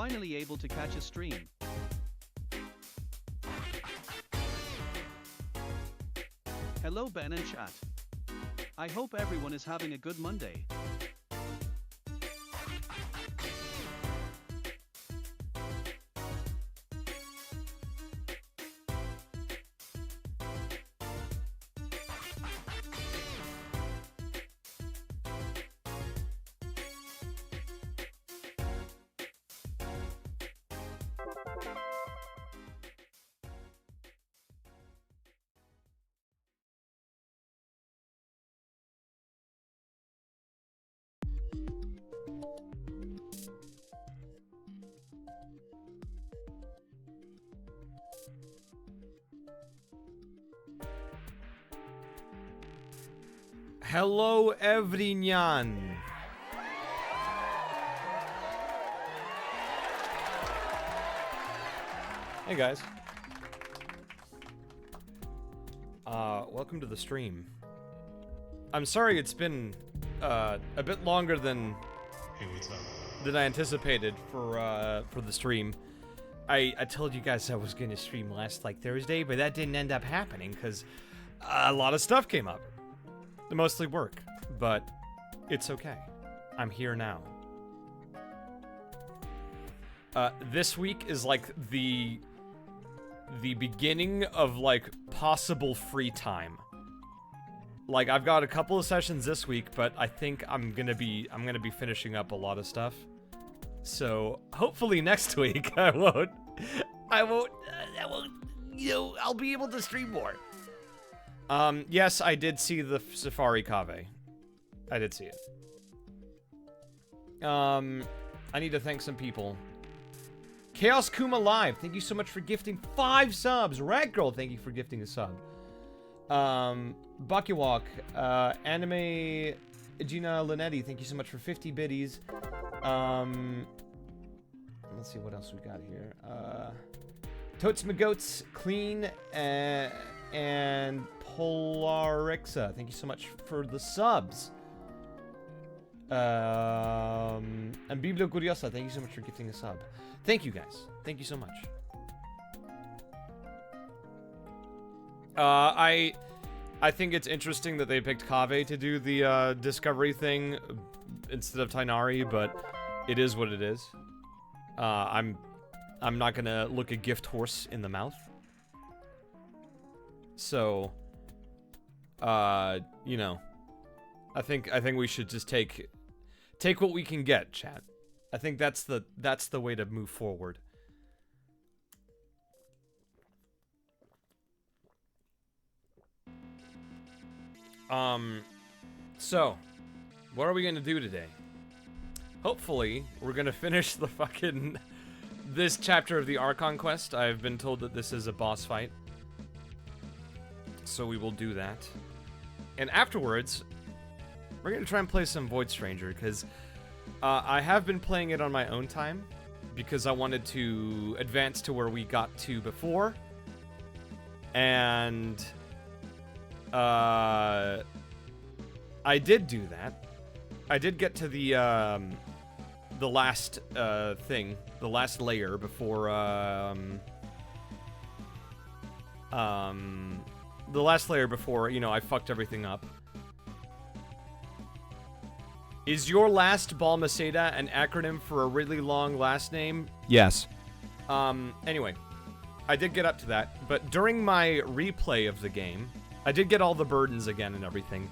finally able to catch a stream. Hello Ben and chat. I hope everyone is having a good Monday. Hello, everyone. Hey, guys. Welcome to the stream. I'm sorry it's been a bit longer than I anticipated for the stream. I told you guys I was gonna stream last Thursday, but that didn't end up happening because a lot of stuff came up. Mostly work, but it's okay. I'm here now. This week is the beginning of possible free time. I've got a couple of sessions this week, but I think I'm gonna be finishing up a lot of stuff. So hopefully next week I won't, I'll be able to stream more. Yes, I did see the Safari Kaveh. I did see it. I need to thank some people. Chaos Kuma Live, thank you so much for gifting 5 subs. Rat Girl, thank you for gifting a sub. Bakiwalk, Anime Gina Linetti, thank you so much for 50 biddies. Let's see what else we got here. Totes Magoats, Clean, and Polarixa, thank you so much for the subs. And Biblo Curiosa, thank you so much for gifting a sub. Thank you guys. Thank you so much. I think it's interesting that they picked Kaveh to do the discovery thing instead of Tainari, but it is what it is. I'm not gonna look a gift horse in the mouth. So, you know, I think we should just take what we can get, chat. I think that's the way to move forward. So, what are we gonna do today? Hopefully, we're gonna finish the this chapter of the Archon quest. I've been told that this is a boss fight. So we will do that. And afterwards, we're gonna try and play some Void Stranger, because I have been playing it on my own time, because I wanted to advance to where we got to before. And I did do that. I did get to the last thing, the last layer before the last layer before, you know, I fucked everything up. Is your last Balmaceda an acronym for a really long last name? Yes. Anyway, I did get up to that, but during my replay of the game, I did get all the burdens again and everything.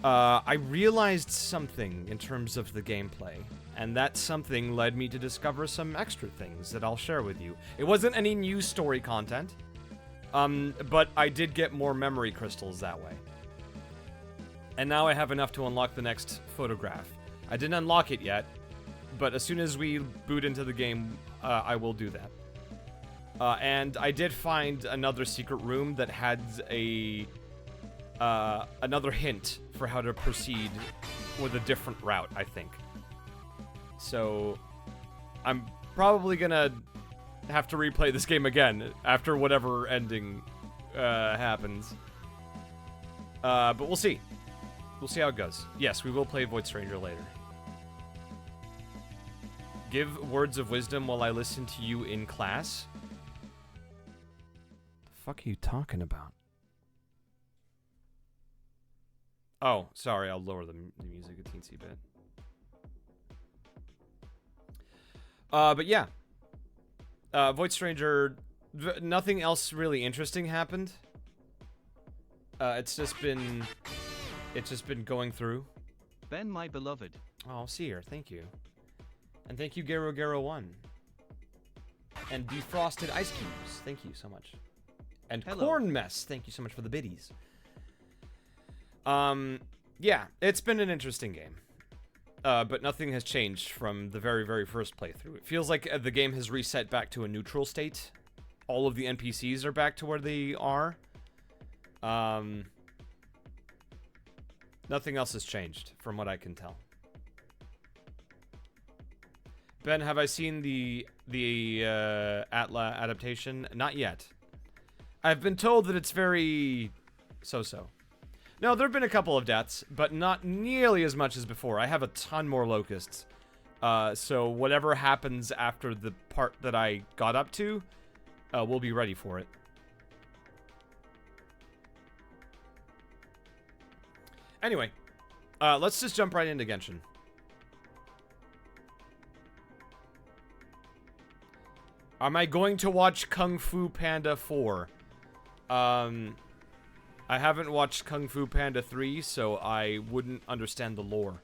I realized something in terms of the gameplay, and that something led me to discover some extra things that I'll share with you. It wasn't any new story content, but I did get more memory crystals that way. And now I have enough to unlock the next photograph. I didn't unlock it yet, but as soon as we boot into the game, I will do that. And I did find another secret room that had another hint for how to proceed with a different route, I think. So, I'm probably gonna have to replay this game again after whatever ending happens. But we'll see. We'll see how it goes. Yes, we will play Void Stranger later. Give words of wisdom while I listen to you in class? The fuck are you talking about? Oh, sorry, I'll lower the music a teensy bit. But yeah. Void Stranger, nothing else really interesting happened. It's just been going through. Ben, my beloved. Oh, see here, thank you. And thank you, Gero Gero 1. And Defrosted Ice Cubes, thank you so much. And Hello. Corn Mess, thank you so much for the biddies. Yeah, it's been an interesting game. But nothing has changed from the very, very first playthrough. It feels like the game has reset back to a neutral state. All of the NPCs are back to where they are. Nothing else has changed, from what I can tell. Ben, have I seen the Atla adaptation? Not yet. I've been told that it's very so-so. No, there have been a couple of deaths, but not nearly as much as before. I have a ton more locusts. So whatever happens after the part that I got up to, we'll be ready for it. Anyway, let's just jump right into Genshin. Am I going to watch Kung Fu Panda 4? I haven't watched Kung Fu Panda 3, so I wouldn't understand the lore.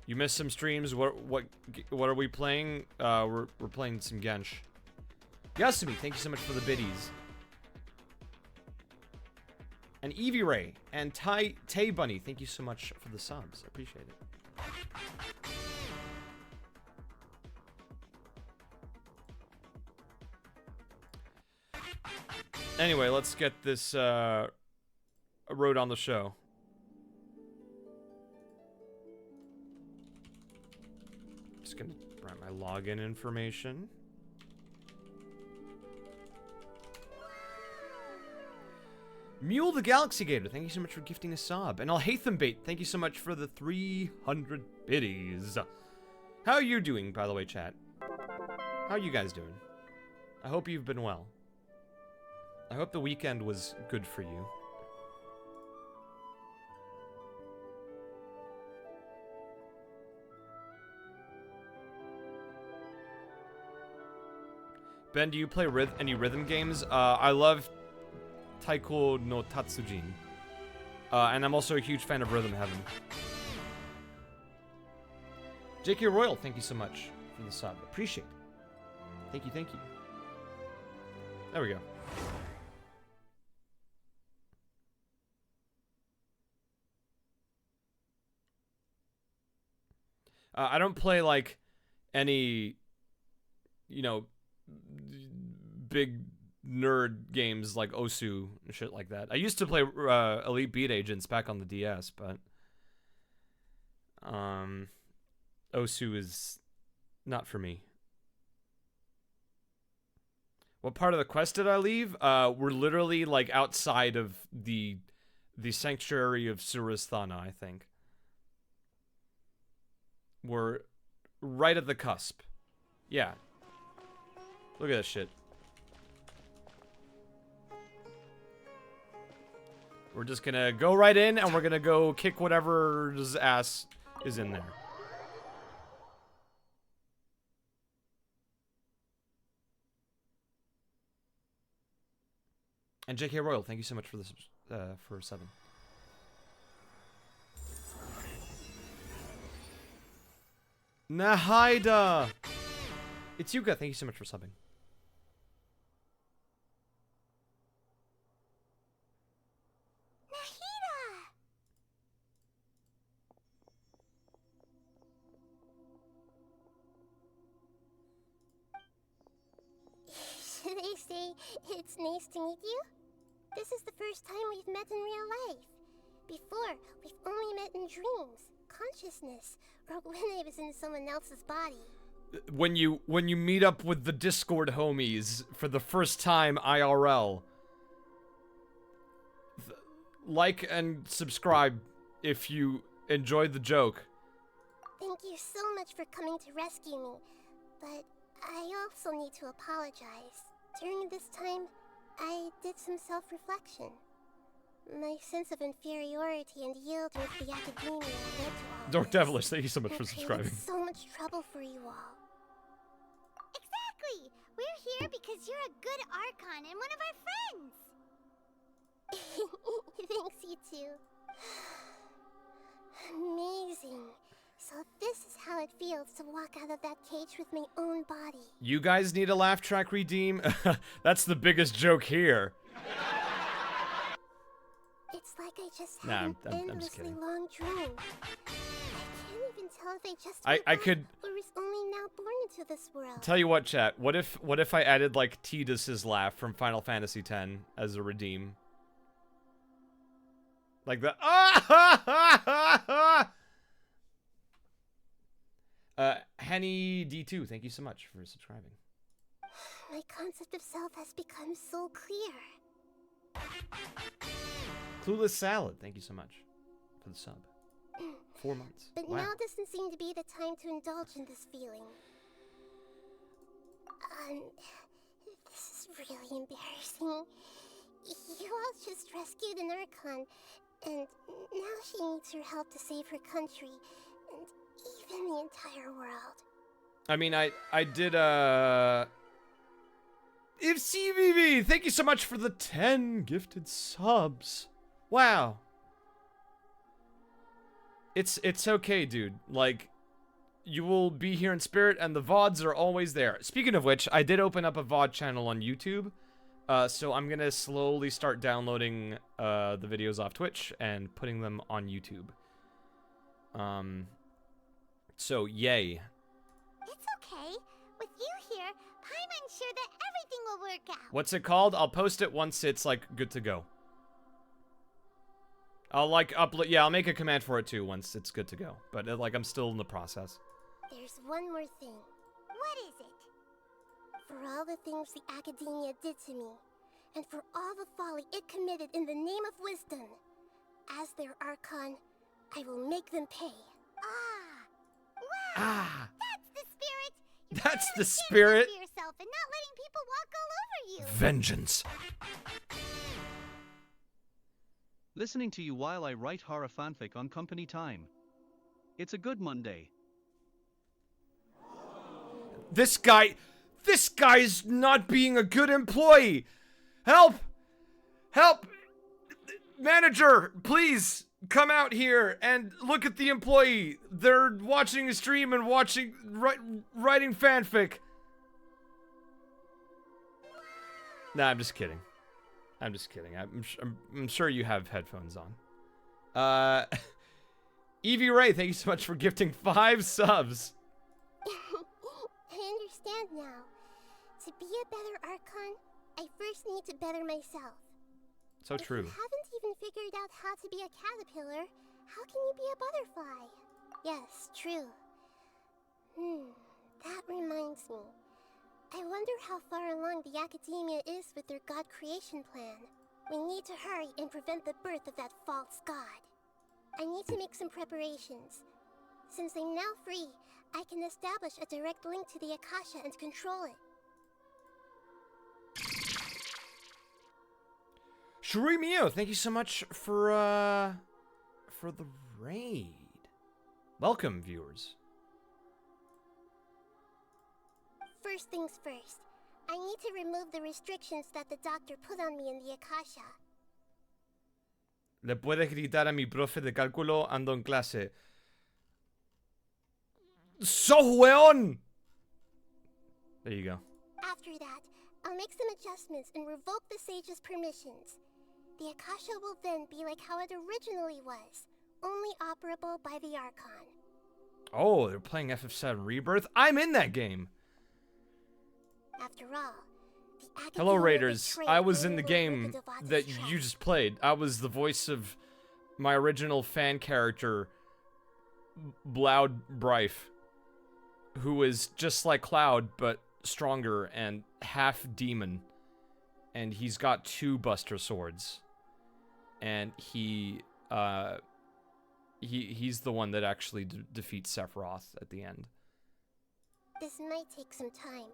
You missed some streams. What are we playing? We're playing some Genshin. Yasumi, thank you so much for the biddies. And Evie Ray and Tay Bunny, thank you so much for the subs. I appreciate it. Anyway, let's get this road on the show. Just gonna write my login information. Mule the Galaxy Gator, thank you so much for gifting a sub. And I'll Hatham Bait, thank you so much for the 300 biddies. How are you doing, by the way, chat? How are you guys doing? I hope you've been well. I hope the weekend was good for you. Ben, do you play any rhythm games? I love Taiko no Tatsujin. And I'm also a huge fan of Rhythm Heaven. JK Royal, thank you so much for the sub. Appreciate it. Thank you, thank you. There we go. I don't play, like, any, you know, big nerd games like Osu and shit like that. I used to play Elite Beat Agents back on the DS, but Osu is not for me. What part of the quest did I leave? We're literally, like, outside of the sanctuary of Surasthana, I think. We're right at the cusp. Yeah. Look at this shit. We're just gonna go right in, and we're gonna go kick whatever's ass is in there. And JK Royal, thank you so much for this, for 7. Nahaida! It's Yuka, thank you so much for subbing. Should I say it's nice to meet you? This is the first time we've met in real life. Before, we've only met in dreams, consciousness, or when I was in someone else's body. When you meet up with the Discord homies for the first time IRL. like and subscribe if you enjoyed the joke. Thank you so much for coming to rescue me, but I also need to apologize. During this time, I did some self-reflection. My sense of inferiority and yield with the academia led to all Dark this. Devilish, thank you so much and for subscribing. created so much trouble for you all. Exactly! We're here because you're a good Archon and one of our friends! Thanks, you two. Amazing. So this is how it feels to walk out of that cage with my own body. You guys need a laugh track redeem? That's the biggest joke here. It's like I just Nah, had an I'm just endlessly kidding. long dream. I can't even tell if I just I woke up could- or was only now born into this world. Tell you what, chat. What if I added like Tidus's laugh from Final Fantasy X as a redeem? Like the Henny D2, thank you so much for subscribing. My concept of self has become so clear. Clueless Salad, thank you so much for the sub. 4 months. But Wow. now doesn't seem to be the time to indulge in this feeling. This is really embarrassing. You all just rescued an Archon, and now she needs your help to save her country, and even the entire world. I mean, I did, If CVV, thank you so much for the 10 gifted subs. Wow. It's okay, dude. Like, you will be here in spirit, and the VODs are always there. Speaking of which, I did open up a VOD channel on YouTube. So I'm gonna slowly start downloading the videos off Twitch and putting them on YouTube. So yay. It's okay. With you here, Paimon's sure that everything will work out. What's it called? I'll post it once it's like good to go. I'll like upload. Yeah, I'll make a command for it too once it's good to go. But like I'm still in the process. There's one more thing. What is it? For all the things the academia did to me, and for all the folly it committed in the name of wisdom, as their Archon, I will make them pay. Ah! Wow! Ah, That's the spirit! You're that's gotta the stand up spirit. for yourself and not letting people walk all over you. Vengeance. Listening to you while I write horror fanfic on company time. It's a good Monday. This guy's not being a good employee. Help! Help! Manager, please come out here and look at the employee. They're watching a stream and writing fanfic. Nah, I'm just kidding. I'm just kidding. I'm sure you have headphones on. Evie Ray, thank you so much for gifting 5 subs. I understand now. To be a better Archon, I first need to better myself. So If true. you haven't even figured out how to be a caterpillar, how can you be a butterfly? Yes, true. That reminds me. I wonder how far along the academia is with their god creation plan. We need to hurry and prevent the birth of that false god. I need to make some preparations. Since I'm now free, I can establish a direct link to the Akasha and control it. Shuri Mio, thank you so much for the raid. Welcome, viewers. First things first, I need to remove the restrictions that the doctor put on me in the Akasha. Le puedes gritar a mi profe de cálculo, ando en clase. ¡Sos weón! There you go. After that, I'll make some adjustments and revoke the sage's permissions. The Akasha will then be like how it originally was, only operable by the Archon. Oh, they're playing FF7 Rebirth? I'm in that game! After all, the academia Hello, Raiders. betrayed I was in the anyone game with the Devada's that trap. you just played. I was the voice of my original fan character, Bloud Brife, who is just like Cloud, but stronger and half demon. And he's got 2 Buster Swords. and he's the one that actually defeats Sephiroth at the end. This might take some time.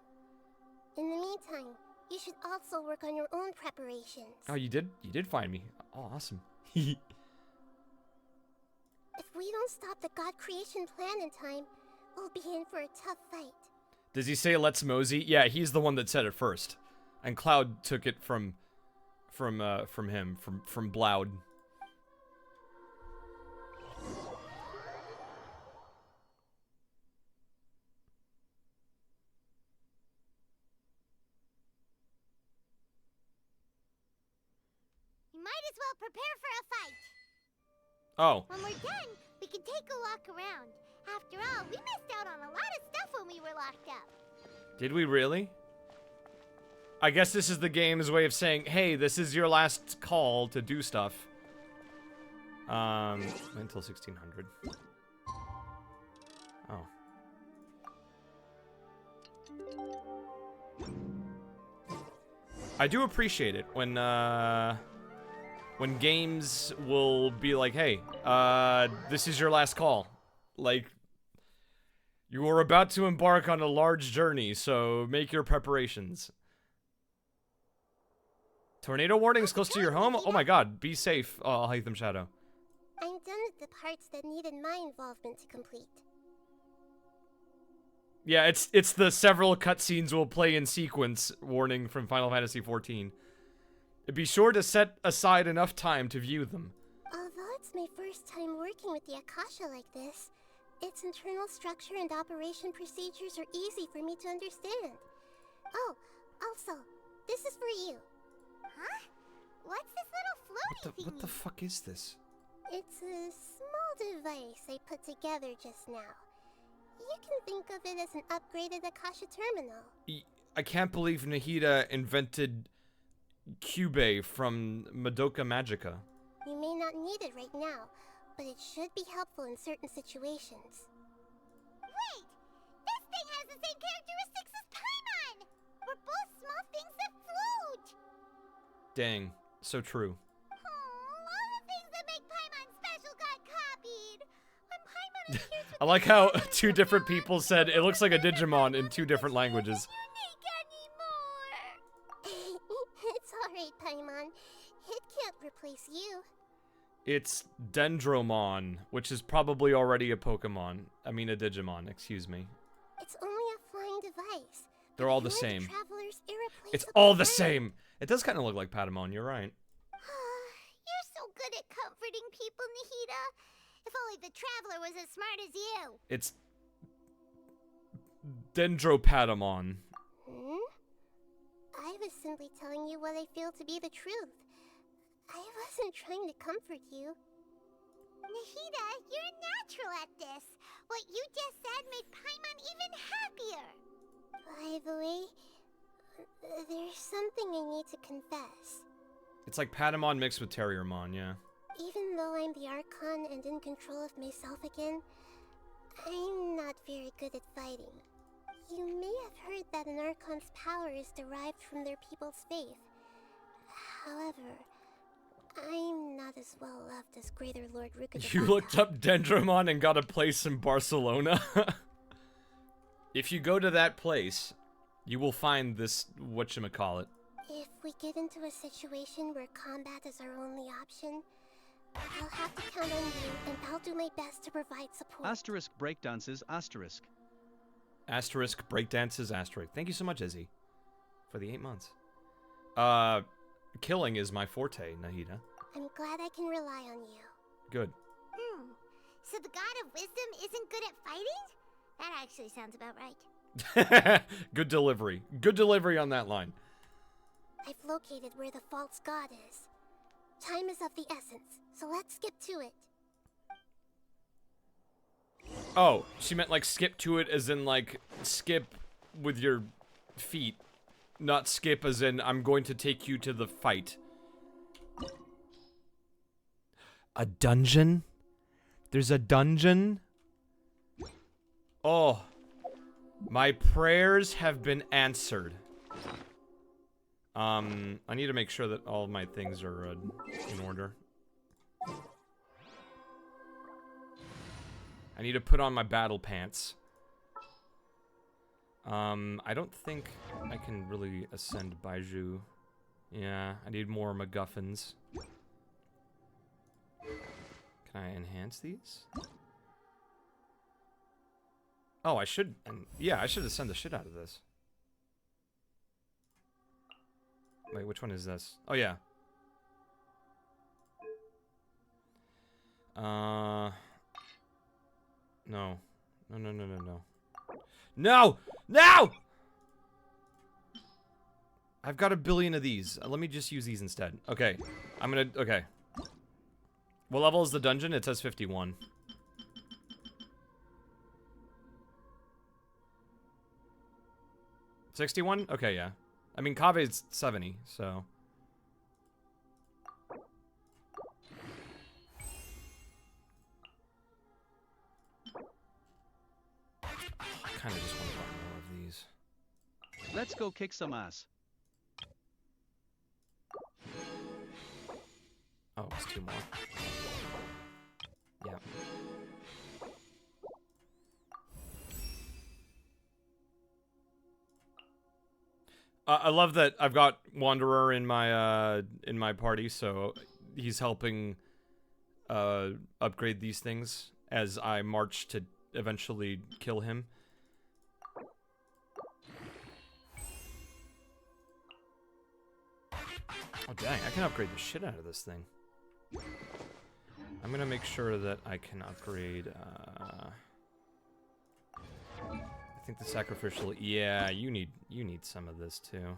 In the meantime, you should also work on your own preparations. Oh, you did find me. Oh, awesome. If we don't stop the God creation plan in time, we'll be in for a tough fight. Does he say let's mosey? Yeah, he's the one that said it first. And Cloud took it from Bloud. You might as well prepare for a fight. Oh. When we're done, we can take a walk around. After all, we missed out on a lot of stuff when we were locked up. Did we really? I guess this is the game's way of saying, hey, this is your last call to do stuff. Until 1600. Oh. I do appreciate it when games will be like, hey, this is your last call. Like, you are about to embark on a large journey, so make your preparations. Tornado warnings close to your home? Oh my god, be safe, Hytham Shadow. I'm done with the parts that needed my involvement to complete. Yeah, it's the several cutscenes will play in sequence warning from Final Fantasy XIV. Be sure to set aside enough time to view them. Although it's my first time working with the Akasha like this, its internal structure and operation procedures are easy for me to understand. Oh, also, this is for you. Huh? What's this little floaty thingy? What the fuck is this? It's a small device I put together just now. You can think of it as an upgraded Akasha terminal. I can't believe Nahida invented Cube from Madoka Magica. You may not need it right now, but it should be helpful in certain situations. Wait! This thing has the same characteristics as Paimon! We're both small things that float! Dang, so true. All the things that make Paimon special got copied! When Paimon appears with I like how two different people said it looks like a Digimon in two different languages. unique anymore! It's alright, Paimon. It can't replace you. It's Dendromon, which is probably already a Pokemon. I mean a Digimon, excuse me. It's only a flying device. They're all the You're same. Traveler's It's irreplaceable all the friend. same. It does kind of look like Patamon, you're right. You're so good at comforting people, Nahida. If only the Traveler was as smart as you. It's Dendropatamon. I was simply telling you what I feel to be the truth. I wasn't trying to comfort you. Nahida, you're a natural at this. What you just said made Paimon even happier. By the way, there's something I need to confess. It's like Patamon mixed with Terriermon, yeah. Even though I'm the Archon and in control of myself again, I'm not very good at fighting. You may have heard that an Archon's power is derived from their people's faith. However, I'm not as well loved as Greater Lord Rukadabaka. You looked up Dendromon and got a place in Barcelona? If you go to that place, you will find this whatchamacallit. If we get into a situation where combat is our only option, I'll have to count on you, and I'll do my best to provide support. Asterisk breakdances asterisk. Asterisk breakdances asterisk. Thank you so much, Izzy, for the 8 months. Killing is my forte, Nahida. I'm glad I can rely on you. Good. So the God of Wisdom isn't good at fighting? That actually sounds about right. Good delivery. Good delivery on that line. I've located where the false god is. Time is of the essence, so let's skip to it. Oh, she meant like skip to it as in like skip with your feet. Not skip as in I'm going to take you to the fight. A dungeon? There's a dungeon? Oh. My prayers have been answered. I need to make sure that all of my things are in order. I need to put on my battle pants. I don't think I can really ascend Baiju. Yeah, I need more MacGuffins. Can I enhance these? Oh, I should, yeah, I should ascend the shit out of this. Wait, which one is this? Oh, yeah. No. No, no, no, no, no. No! No! I've got a billion of these. Let me just use these instead. Okay. I'm gonna... Okay. What level is the dungeon? It says 51. $61? Okay, yeah. I mean, Kaveh's 70, so... I kind of just want to buy more of these. Let's go kick some ass. Oh, it's 2 more. Yeah. I love that I've got Wanderer in my party, so he's helping upgrade these things as I march to eventually kill him. Oh dang, I can upgrade the shit out of this thing. I'm gonna make sure that I can upgrade, I think the sacrificial, yeah, you need some of this too.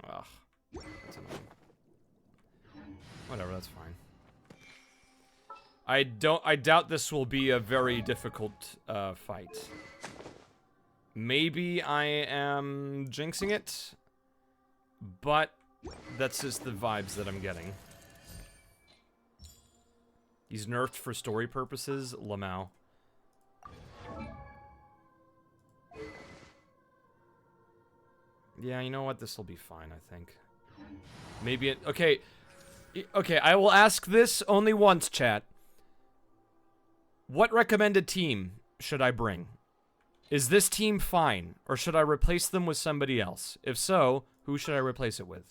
Ugh, that's annoying. Whatever, that's fine. I doubt this will be a very difficult, fight. Maybe I am jinxing it, but that's just the vibes that I'm getting. He's nerfed for story purposes, Lamau. Yeah, you know what? This will be fine, I think. Maybe it... Okay. Okay, I will ask this only once, chat. What recommended team should I bring? Is this team fine, or should I replace them with somebody else? If so, who should I replace it with?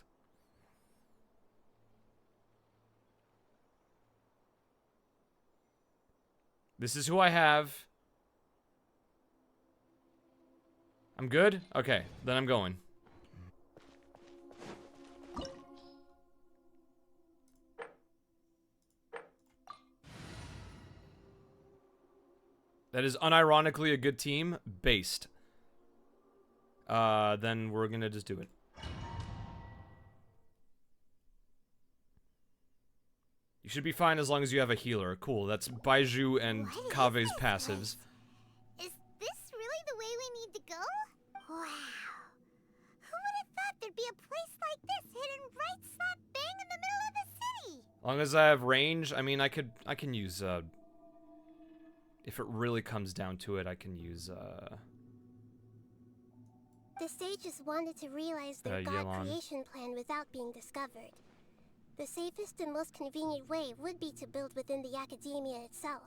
This is who I have. I'm good? Okay, then I'm going. That is unironically a good team, based. Then we're gonna just do it. You should be fine as long as you have a healer. Cool, that's Baiju and Kaveh's passives. Is this really the way we need to go? Wow. Who would have thought there'd be a place like this hidden right slap bang in the middle of the city? As long as I have range, I mean, I can use, if it really comes down to it, I can use, The sages wanted to realize their god creation plan without being discovered. The safest and most convenient way would be to build within the academia itself.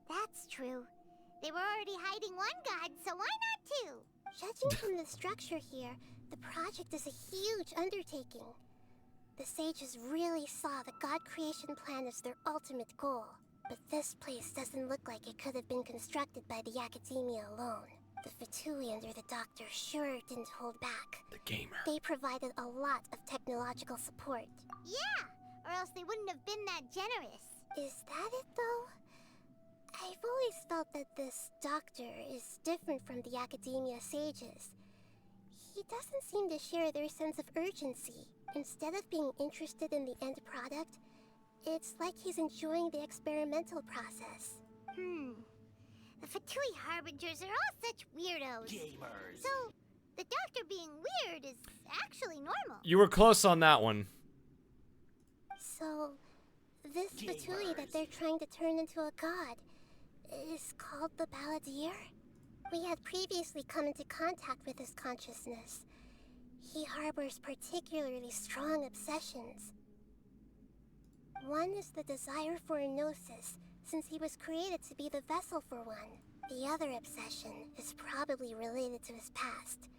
That's true. They were already hiding one god, so why not two? Judging from the structure here, the project is a huge undertaking. The sages really saw the god creation plan as their ultimate goal. But this place doesn't look like it could have been constructed by the academia alone. The Fatui under the doctor sure didn't hold back. The gamer. They provided a lot of technological support. Yeah, or else they wouldn't have been that generous. Is that it, though? I've always felt that this doctor is different from the academia sages. He doesn't seem to share their sense of urgency. Instead of being interested in the end product, it's like he's enjoying the experimental process. The Fatui Harbingers are all such weirdos. Gamers. So, the doctor being weird is actually normal. You were close on that one. So, this Fatui that they're trying to turn into a god is called the balladeer? We had previously come into contact with his consciousness. He harbors particularly strong obsessions. One is the desire for a gnosis, since he was created to be the vessel for one. The other obsession is probably related to his past.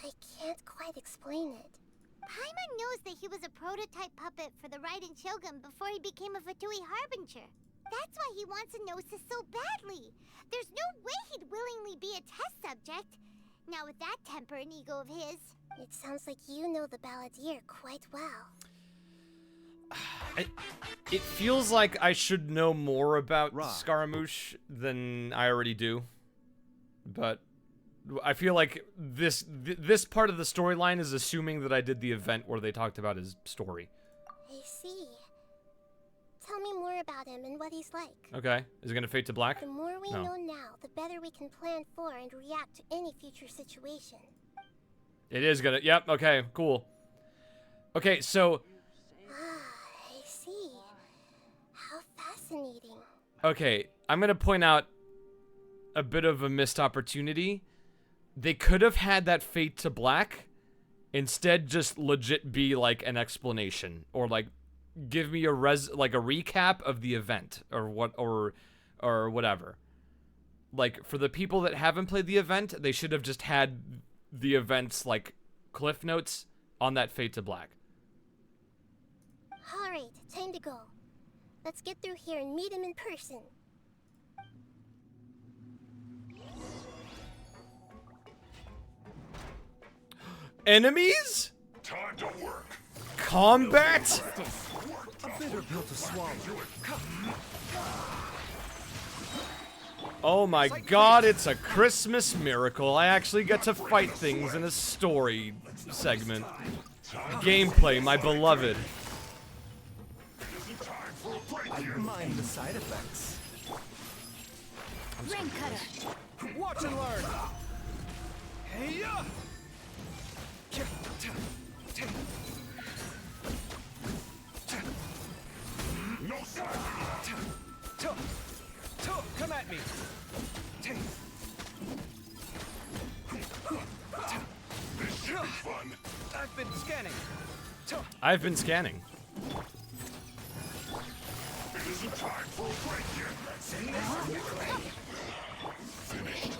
I can't quite explain it. Paimon knows that he was a prototype puppet for the Raiden Shogun before he became a Fatui Harbinger. That's why he wants a gnosis so badly. There's no way he'd willingly be a test subject. Now with that temper and ego of his. It sounds like you know the balladeer quite well. It feels like I should know more about Right. Scaramouche than I already do. But I feel like this part of the storyline is assuming that I did the event where they talked about his story. I see. Tell me more about him and what he's like. Okay. Is it gonna fade to black? The more we No. know now, the better we can plan for and react to any future situation. It is gonna. Yep. Okay. Cool. Okay. So. I see. How fascinating. Okay. I'm gonna point out a bit of a missed opportunity. They could have had that fade to black. Instead, just legit be like an explanation or like give me a recap of the event or whatever. Like for the people that haven't played the event, they should have just had the event's like cliff notes on that fade to black. Alright, time to go. Let's get through here and meet him in person. Enemies? Time to work. Combat? A bitter pill to swallow. Oh my god, it's a Christmas miracle. I actually get to fight things in a story segment. Gameplay, my beloved. I mind the side effects. Rain Cutter. Watch and learn. Hey-ya! No sign. Come at me. This should be fun. I've been scanning. I've been scanning. It isn't time for a break yet. Finished.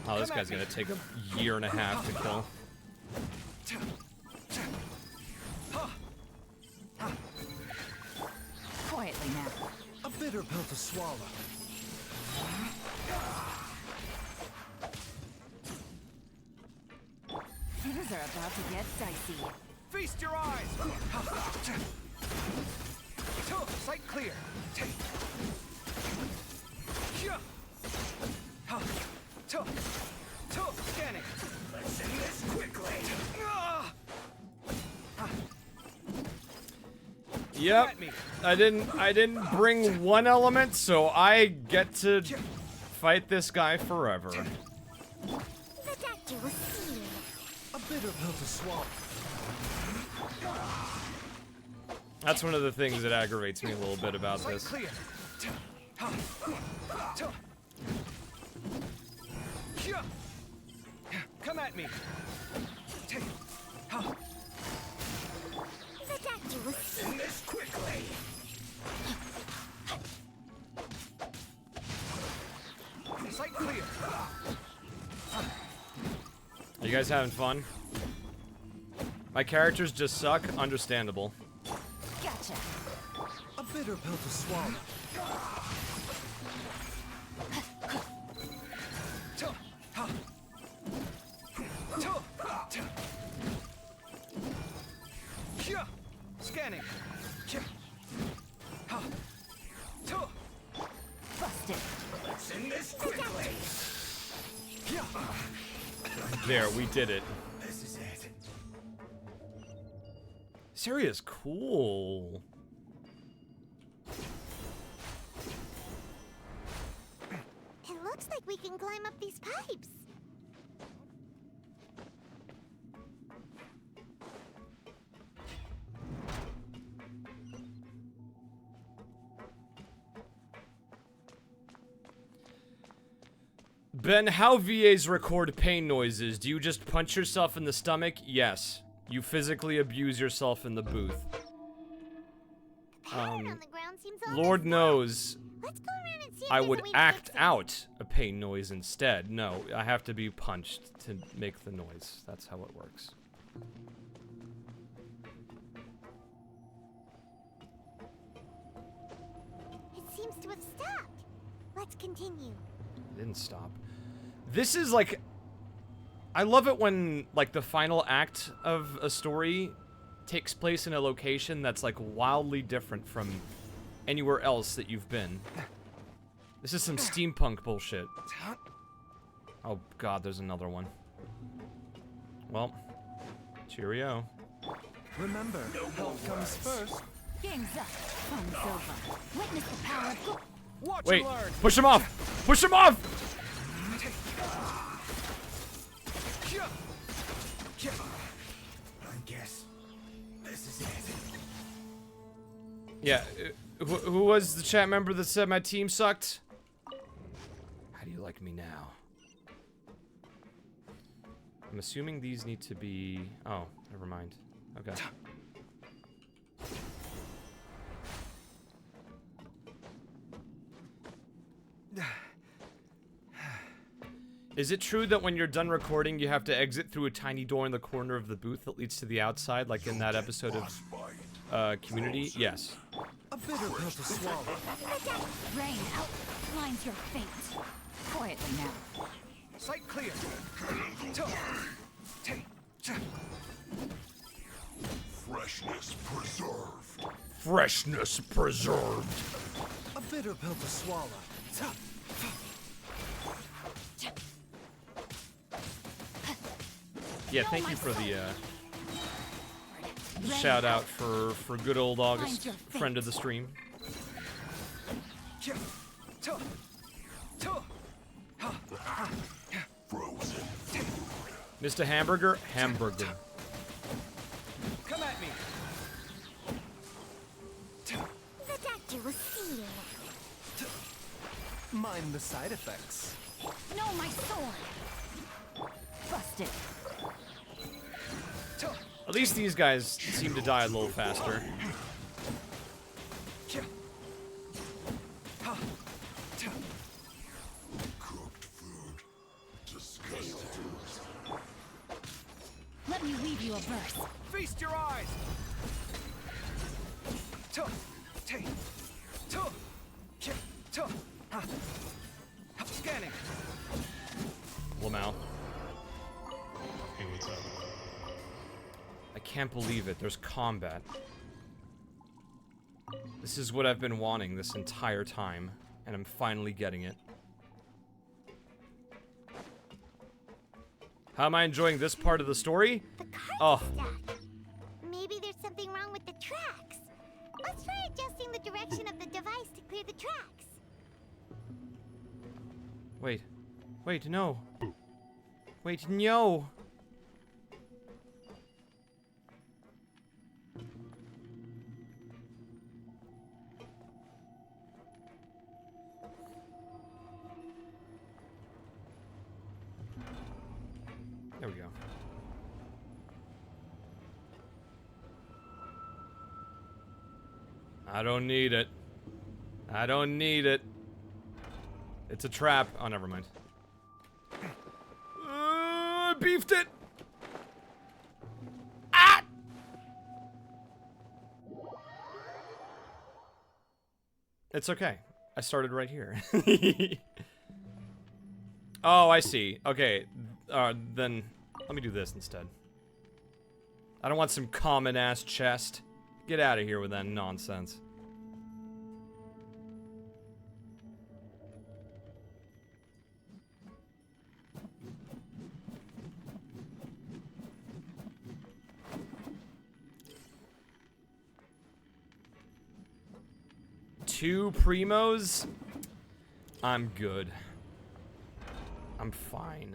Oh, this guy's gonna take a year and a half to kill. Quietly now. A bitter pill to swallow. Things are about to get dicey. Feast your eyes. Sight clear. Scanning. Let's end this quickly. Yep. I didn't bring one element, so I get to fight this guy forever. The doctor will see you. A bitter pill to swallow. That's one of the things that aggravates me a little bit about this. Clear. Come at me. The doctor will see End this quickly. Sight clear. Are you guys having fun? My characters just suck. Understandable. Gotcha. A bitter pill to swallow. Scanning. Busted. Let's end this quickly. There, we did it. This is it. This area is cool. It looks like we can climb up these pipes. Ben, how VAs record pain noises? Do you just punch yourself in the stomach? Yes. You physically abuse yourself in the booth. carrot on the ground seems all Lord messed up. knows Let's go around and see if I there's would a way to act fix it. out a pain noise instead. No, I have to be punched to make the noise. That's how it works. It seems to have stopped. Let's continue. It didn't stop. This is like... I love it when, like, the final act of a story takes place in a location that's, like, wildly different from anywhere else that you've been. This is some steampunk bullshit. Oh, God, there's another one. Well, cheerio. Remember, health comes first. Game's up. Fun's over. Witness the power of go. Watch Wait, and learn. push him off! Push him off! I guess this is it. Yeah, who was the chat member that said my team sucked? How do you like me now? I'm assuming these need to be... Oh, never mind. Okay. Is it true that when you're done recording, you have to exit through a tiny door in the corner of the booth that leads to the outside, like in that episode of Community? Yes. A bitter pill to swallow. Rain outlines your fate. Quietly now. Sight clear. Freshness preserved. Freshness preserved. A bitter pill to swallow. Yeah, thank you for the shout out for good old August, friend of the stream. Frozen. Mr. Hamburger, hamburger. Come at me. The doctor will see you. Mind the side effects. No, my sword. Busted. At least these guys seem to die a little faster. Cooked food. Disgusting. Let me weave you a verse. Feast your eyes. Scanning. Lamau. I can't believe it. There's combat. This is what I've been wanting this entire time, and I'm finally getting it. How am I enjoying this part of the story? The cart's Oh, stuck. Maybe there's something wrong with the tracks. Let's try adjusting the direction of the device to clear the tracks. wait. Wait, no. Wait, no. There we go. I don't need it. I don't need it. It's a trap. Oh, never mind. I beefed it. Ah! It's okay. I started right here. Oh, I see. Okay. Then let me do this instead. I don't want some common ass chest. Get out of here with that nonsense. Two primos? I'm good. I'm fine.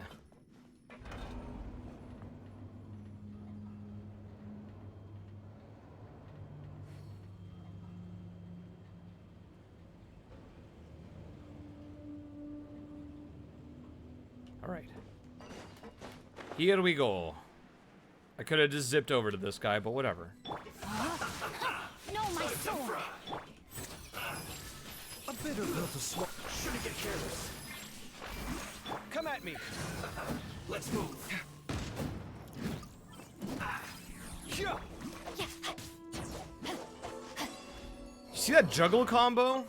All right. Here we go. I could have just zipped over to this guy, but whatever. No, my sword. bitter pill to swallow. Shouldn't get careless. Come at me. Let's move. Yeah. See that juggle combo?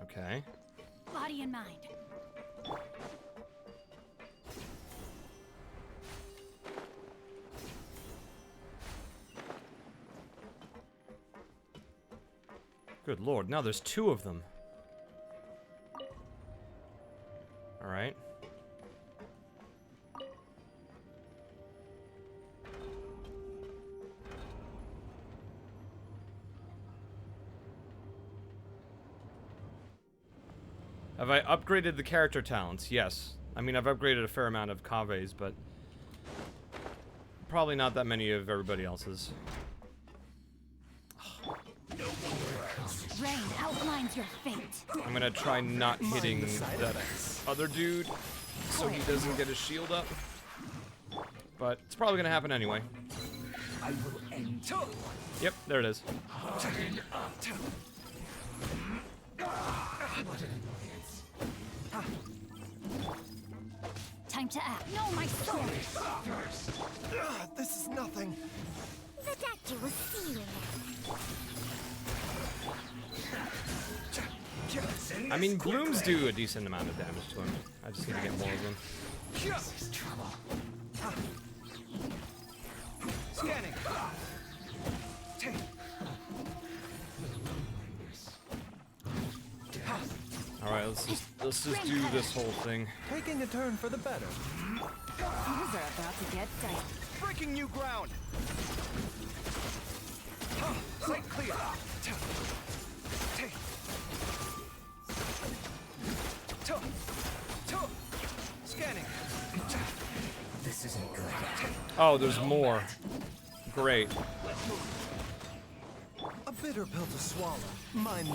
Okay. Body and mind. Good lord, now there's two of them. Alright. Have I upgraded the character talents? Yes. I mean, I've upgraded a fair amount of Kaveh's, but probably not that many of everybody else's. Rain outlines your fate. I'm gonna try not hitting that other dude so he doesn't get his shield up. But it's probably gonna happen anyway. I will end. Yep, there it is. Time to act. No, my sword. This is nothing. The doctor will see you now. I mean, blooms do a decent amount of damage to him. I just need to get more of them. Scanning. Alright, let's just do this whole thing. Taking a turn for the better. Things are about to get dicey. Breaking new ground. Sight clear. Scanning. This isn't good. Oh, there's more. Great. A bitter pill to swallow. Mine.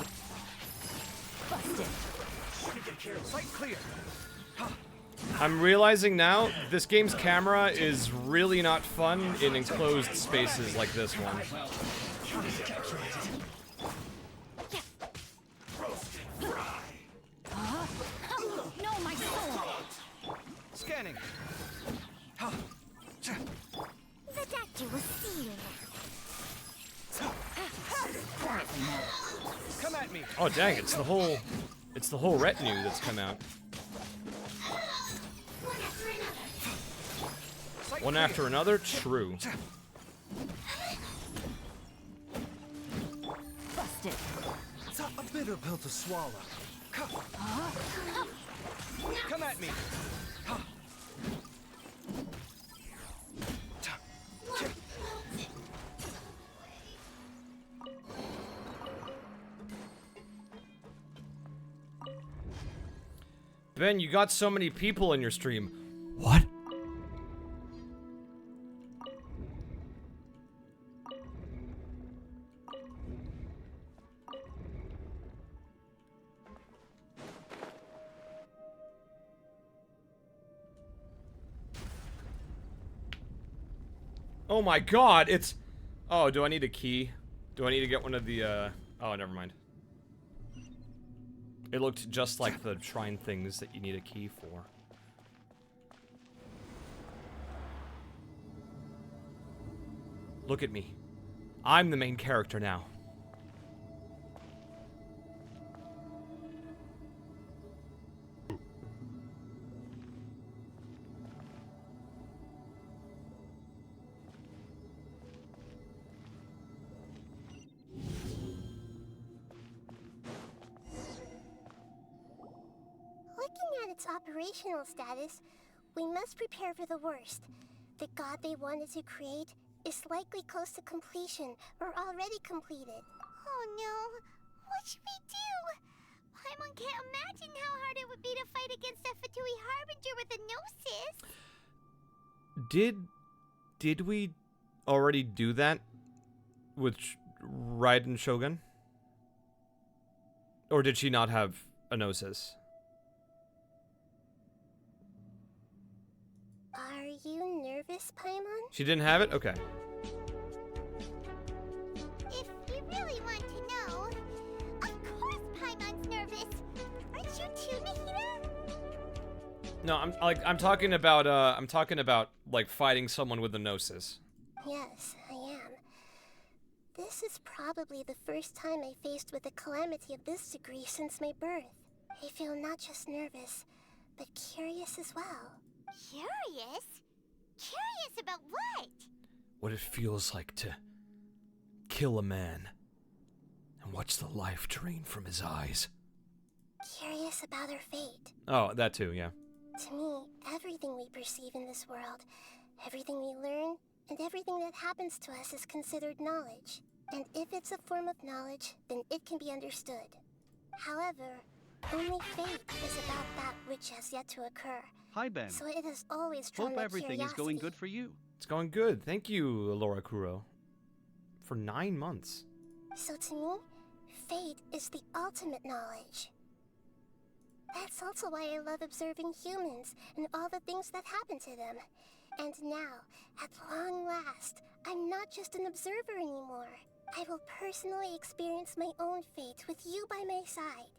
Busted. Sight clear. I'm realizing now, this game's camera is really not fun in enclosed spaces like this one. No, my sword. Scanning. The doctor will see you now. Come at me. Oh dang, it's the whole retinue that's come out. Sight One clear. after another? True. Busted. A bitter pill to swallow. Come at me. Ben, you got so many people in your stream. What? Oh my god, it's... Oh, do I need a key? Do I need to get one of the, Oh, never mind. It looked just like the shrine things that you need a key for. Look at me. I'm the main character now. Looking at its operational status, we must prepare for the worst. The god they wanted to create is likely close to completion or already completed. Oh no. What should we do? Paimon can't imagine how hard it would be to fight against a Fatui Harbinger with a Gnosis. Did we already do that with Raiden Shogun? Or did she not have a Gnosis? Are you nervous, Paimon? She didn't have it? Okay. If you really want to know, of course Paimon's nervous. Aren't you too, Nahida? No, I'm talking about like fighting someone with a gnosis. Yes, I am. This is probably the first time I faced with a calamity of this degree since my birth. I feel not just nervous, but curious as well. Curious? Curious about what? What it feels like to kill a man and watch the life drain from his eyes. Curious about our fate. Oh, that too, yeah. To me, everything we perceive in this world, everything we learn, and everything that happens to us is considered knowledge. And if it's a form of knowledge, then it can be understood. However, only fate is about that which has yet to occur. Hi, Ben. So it has always drawn Hope my everything is going curiosity. good for you. It's going good. Thank you, Laura Kuro. For 9 months. So to me, fate is the ultimate knowledge. That's also why I love observing humans and all the things that happen to them. And now, at long last, I'm not just an observer anymore. I will personally experience my own fate with you by my side.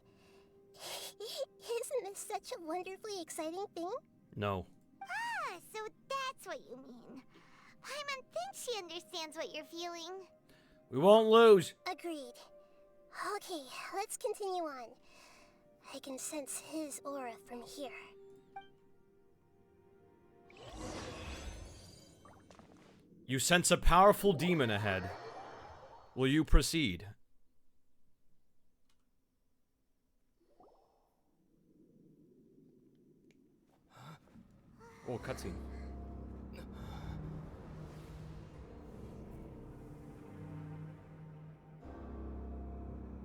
Isn't this such a wonderfully exciting thing? No. Ah, so that's what you mean. Paimon thinks she understands what you're feeling. We won't lose. Agreed. Okay, let's continue on. I can sense his aura from here. You sense a powerful demon ahead. Will you proceed? Oh, cutscene.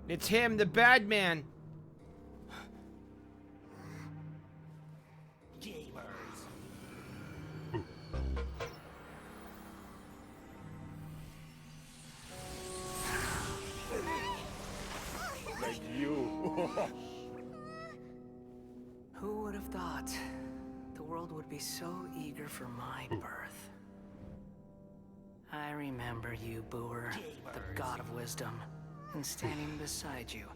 It's him, the bad man. Gamers. Like you. Who would have thought the world would be so eager for my birth? I remember you, Booer, the god of wisdom, and standing beside you,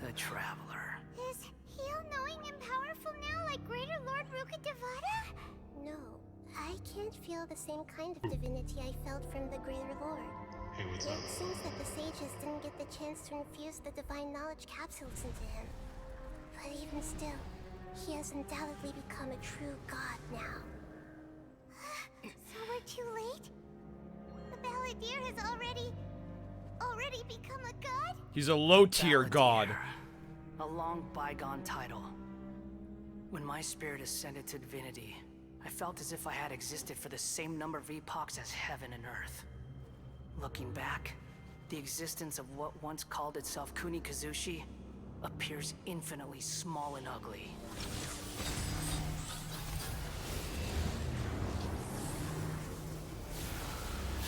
the traveler. Is he all-knowing and powerful now like Greater Lord Rukkhadevata? No, I can't feel the same kind of divinity I felt from the Greater Lord. It seems that the sages didn't get the chance to infuse the divine knowledge capsules into him. But even still, he has undoubtedly become a true god now. So we're too late? The balladeer has already become a god? He's a low-tier god. Balladeer, a long bygone title. When my spirit ascended to divinity, I felt as if I had existed for the same number of epochs as heaven and earth. Looking back, the existence of what once called itself Kunikazushi appears infinitely small and ugly.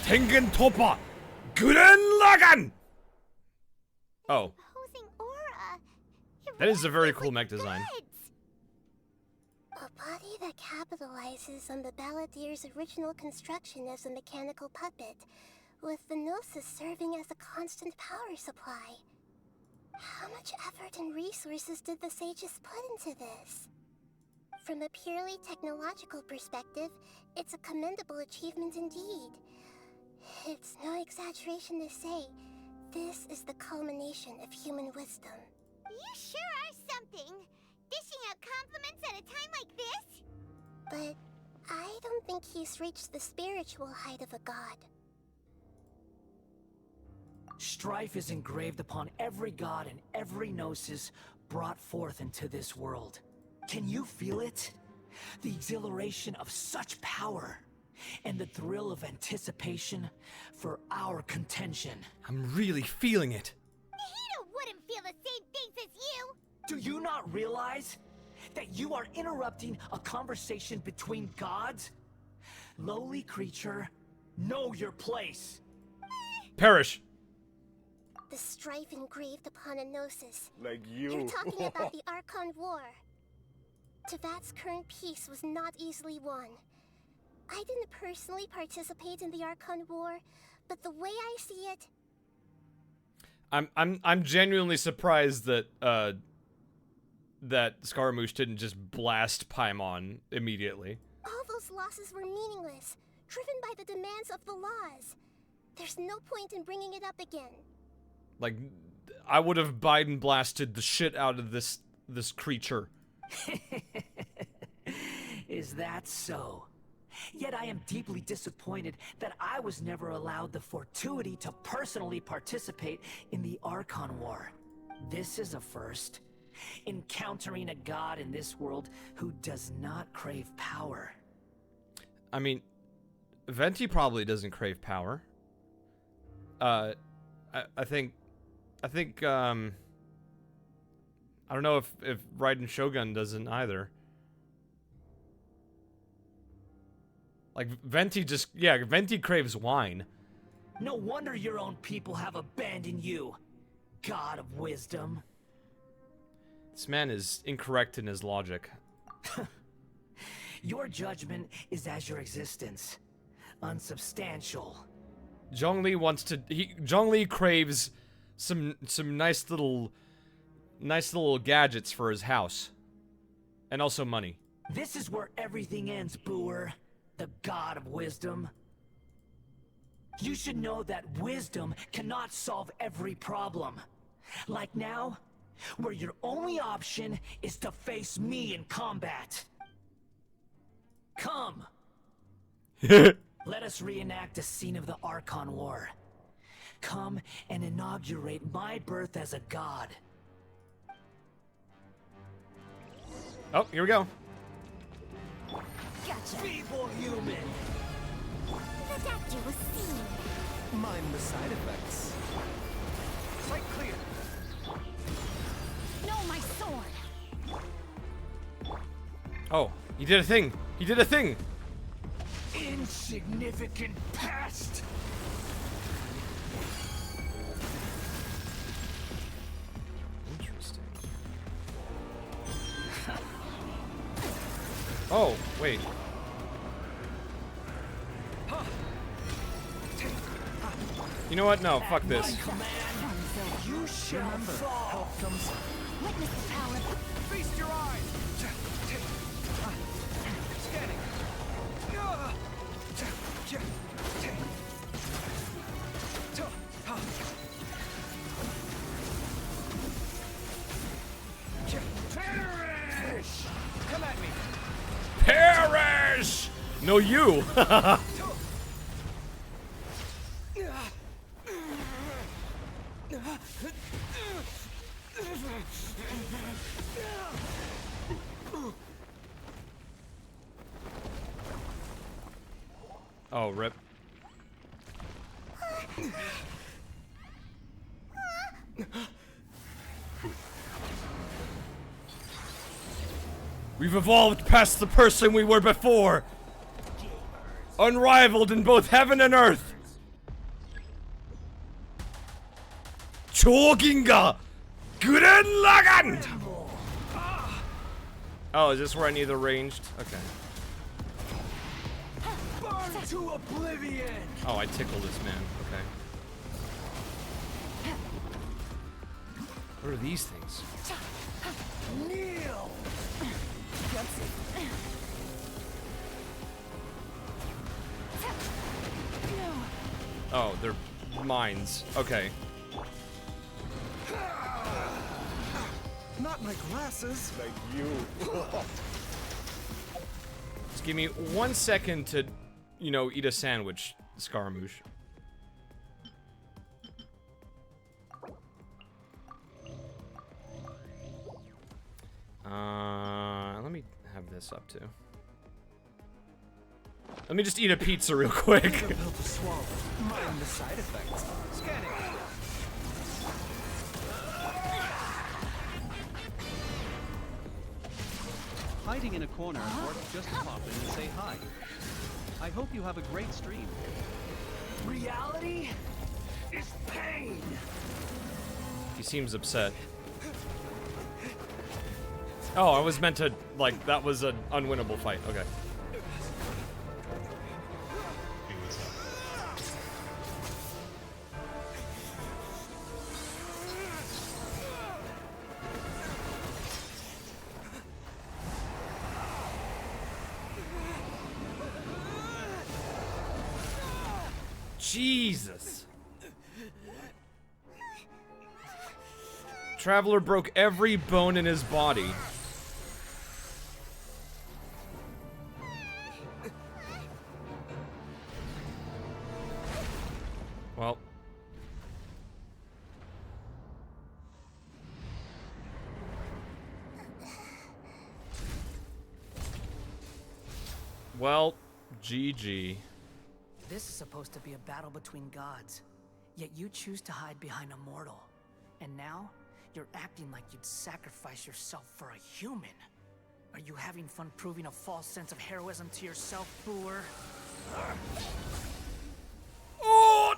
Tengen Toppa! Gurren Lagann! Oh, Imposing aura. It that is a very runs cool like mech design. gods. A body that capitalizes on the balladeer's original construction as a mechanical puppet, with the Gnosis serving as a constant power supply. How much effort and resources did the sages put into this? From a purely technological perspective, it's a commendable achievement indeed. It's no exaggeration to say, this is the culmination of human wisdom. You sure are something. Dishing out compliments at a time like this? But I don't think he's reached the spiritual height of a god. Strife is engraved upon every god and every gnosis brought forth into this world. Can you feel it? The exhilaration of such power, and the thrill of anticipation for our contention. I'm really feeling it. Nahida wouldn't feel the same things as you. Do you not realize that you are interrupting a conversation between gods? Lowly creature, know your place. Perish. The strife engraved upon a gnosis. Like You're you. talking about the Archon War. Tevat's current peace was not easily won. I didn't personally participate in the Archon War, but the way I see it, I'm genuinely surprised that that Scaramouche didn't just blast Paimon immediately. all those losses were meaningless, driven by the demands of the laws. There's no point in bringing it up again. Like, I would have Biden blasted the shit out of this creature. Is that so? Yet I am deeply disappointed that I was never allowed the fortuity to personally participate in the Archon War. This is a first. Encountering a god in this world who does not crave power. I mean, Venti probably doesn't crave power. I think, I don't know if Raiden Shogun doesn't either. Like, Venti Venti craves wine. No wonder your own people have abandoned you, god of wisdom. This man is incorrect in his logic. Your judgment is as your existence, unsubstantial. Zhongli craves some nice little gadgets for his house. And also money. This is where everything ends, Booer, the god of wisdom. You should know that wisdom cannot solve every problem. Like now, where your only option is to face me in combat. Come! Let us reenact a scene of the Archon War. Come and inaugurate my birth as a god. Oh, here we go. Gotcha. Feeble human! The doctor was seen. Mind the side effects. Sight clear. No, my sword. Oh, he did a thing. He did a thing. Insignificant pest! Interesting. Oh, wait. You know what? No, fuck this. You shall fall! Witness the power. Feast your eyes. Scanning. Perish! Come at me. Perish! No, you. Oh, rip. We've evolved past the person we were before. Unrivaled in both heaven and earth. Choginga Gurren Lagann! Oh, is this where I need the ranged? Okay. Burn to oblivion! Oh, I tickled this man. Okay. What are these things? Kneel! Oh, they're mines. Okay. Not my glasses. Like you. Just give me 1 second to, you know, eat a sandwich, Scaramouche. Let me have this up too. Let me just eat a pizza real quick. Pill to swallow. Mind the side effects. Scanning. Hiding in a corner works just to pop in and say hi. I hope you have a great stream. Reality is pain! He seems upset. Oh, I was meant to, like, that was an unwinnable fight. Okay. Jesus. Traveler broke every bone in his body. Well. Well, GG. This is supposed to be a battle between gods, yet you choose to hide behind a mortal. And now, you're acting like you'd sacrifice yourself for a human. Are you having fun proving a false sense of heroism to yourself, Booer? Oh!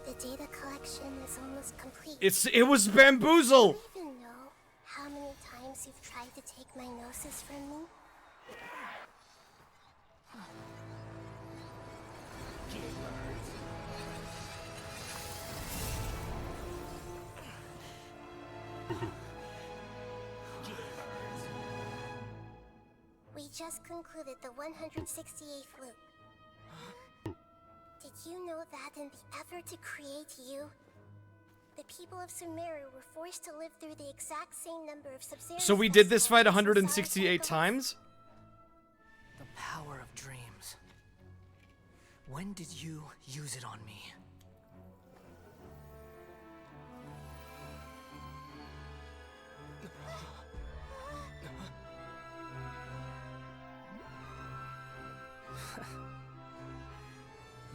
The data collection is almost complete. It was bamboozle! Do you even know how many times you've tried to take my gnosis from me? We just concluded the 168th loop. Did you know that in the effort to create you, the people of Sumeru were forced to live through the exact same number of Sub-Zero So we did this fight festivals 168 times? The power of dreams. When did you use it on me?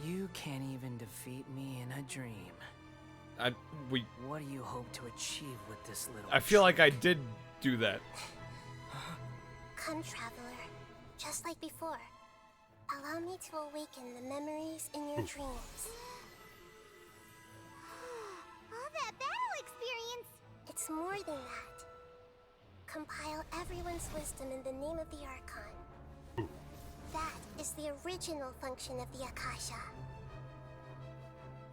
You can't even defeat me in a dream. What do you hope to achieve with this little I feel like I trick? did do that. Come, traveler. Just like before. Allow me to awaken the memories in your dreams. All that battle experience! It's more than that. Compile everyone's wisdom in the name of the Archon. That is the original function of the Akasha.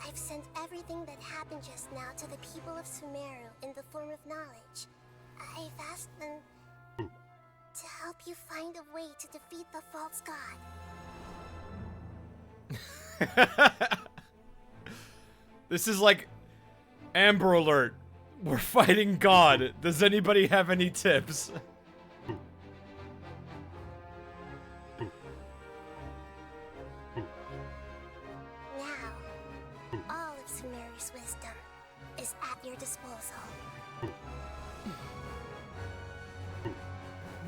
I've sent everything that happened just now to the people of Sumeru in the form of knowledge. I've asked them to help you find a way to defeat the false god. This is like Amber Alert. We're fighting God. Does anybody have any tips? Now, all of Sumeru's wisdom is at your disposal.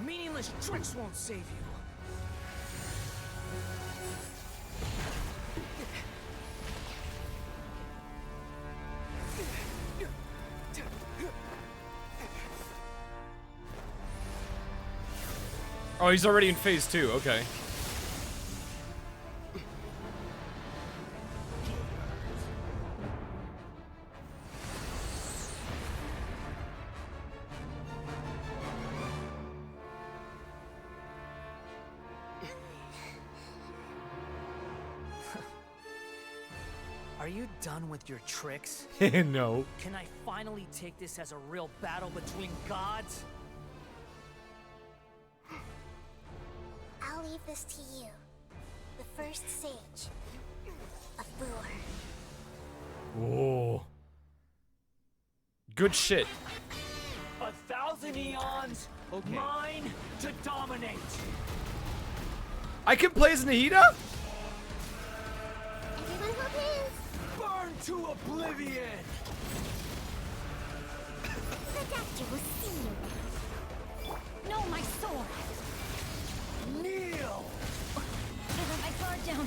Meaningless tricks won't save you. Oh, he's already in phase 2. Okay. Are you done with your tricks? No. Can I finally take this as a real battle between gods? I'll leave this to you. The first sage of Booer. Oh. Good shit. 1,000 eons, Okay. mine to dominate. I can play as Nahida? Everyone hold hands. Burn to oblivion. The doctor will see you. No, my sword! Kneel. I let my guard down.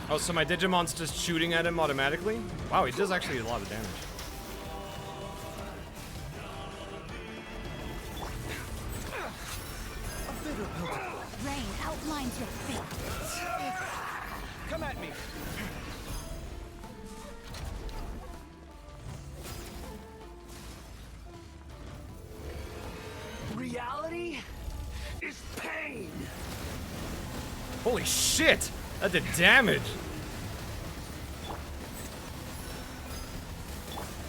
Oh, so my Digimon's just shooting at him automatically? Wow, he does actually a lot of damage. Rain outlines your fate. Come at me. Reality is pain. Holy shit! That did damage!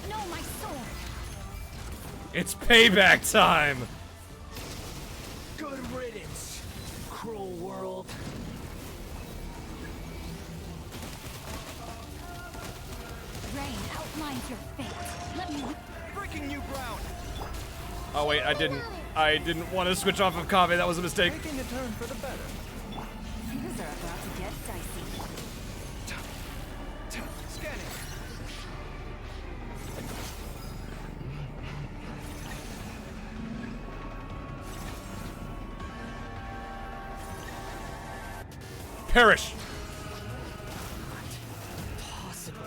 No, my sword! It's payback time! Good riddance, cruel world. Rain outlines your fate. Let me... Breaking new ground. Oh wait, I didn't want to switch off of Kaveh, that was a mistake. Taking a turn for the better. Things are about to get dicey. Scanning. Perish! Possible.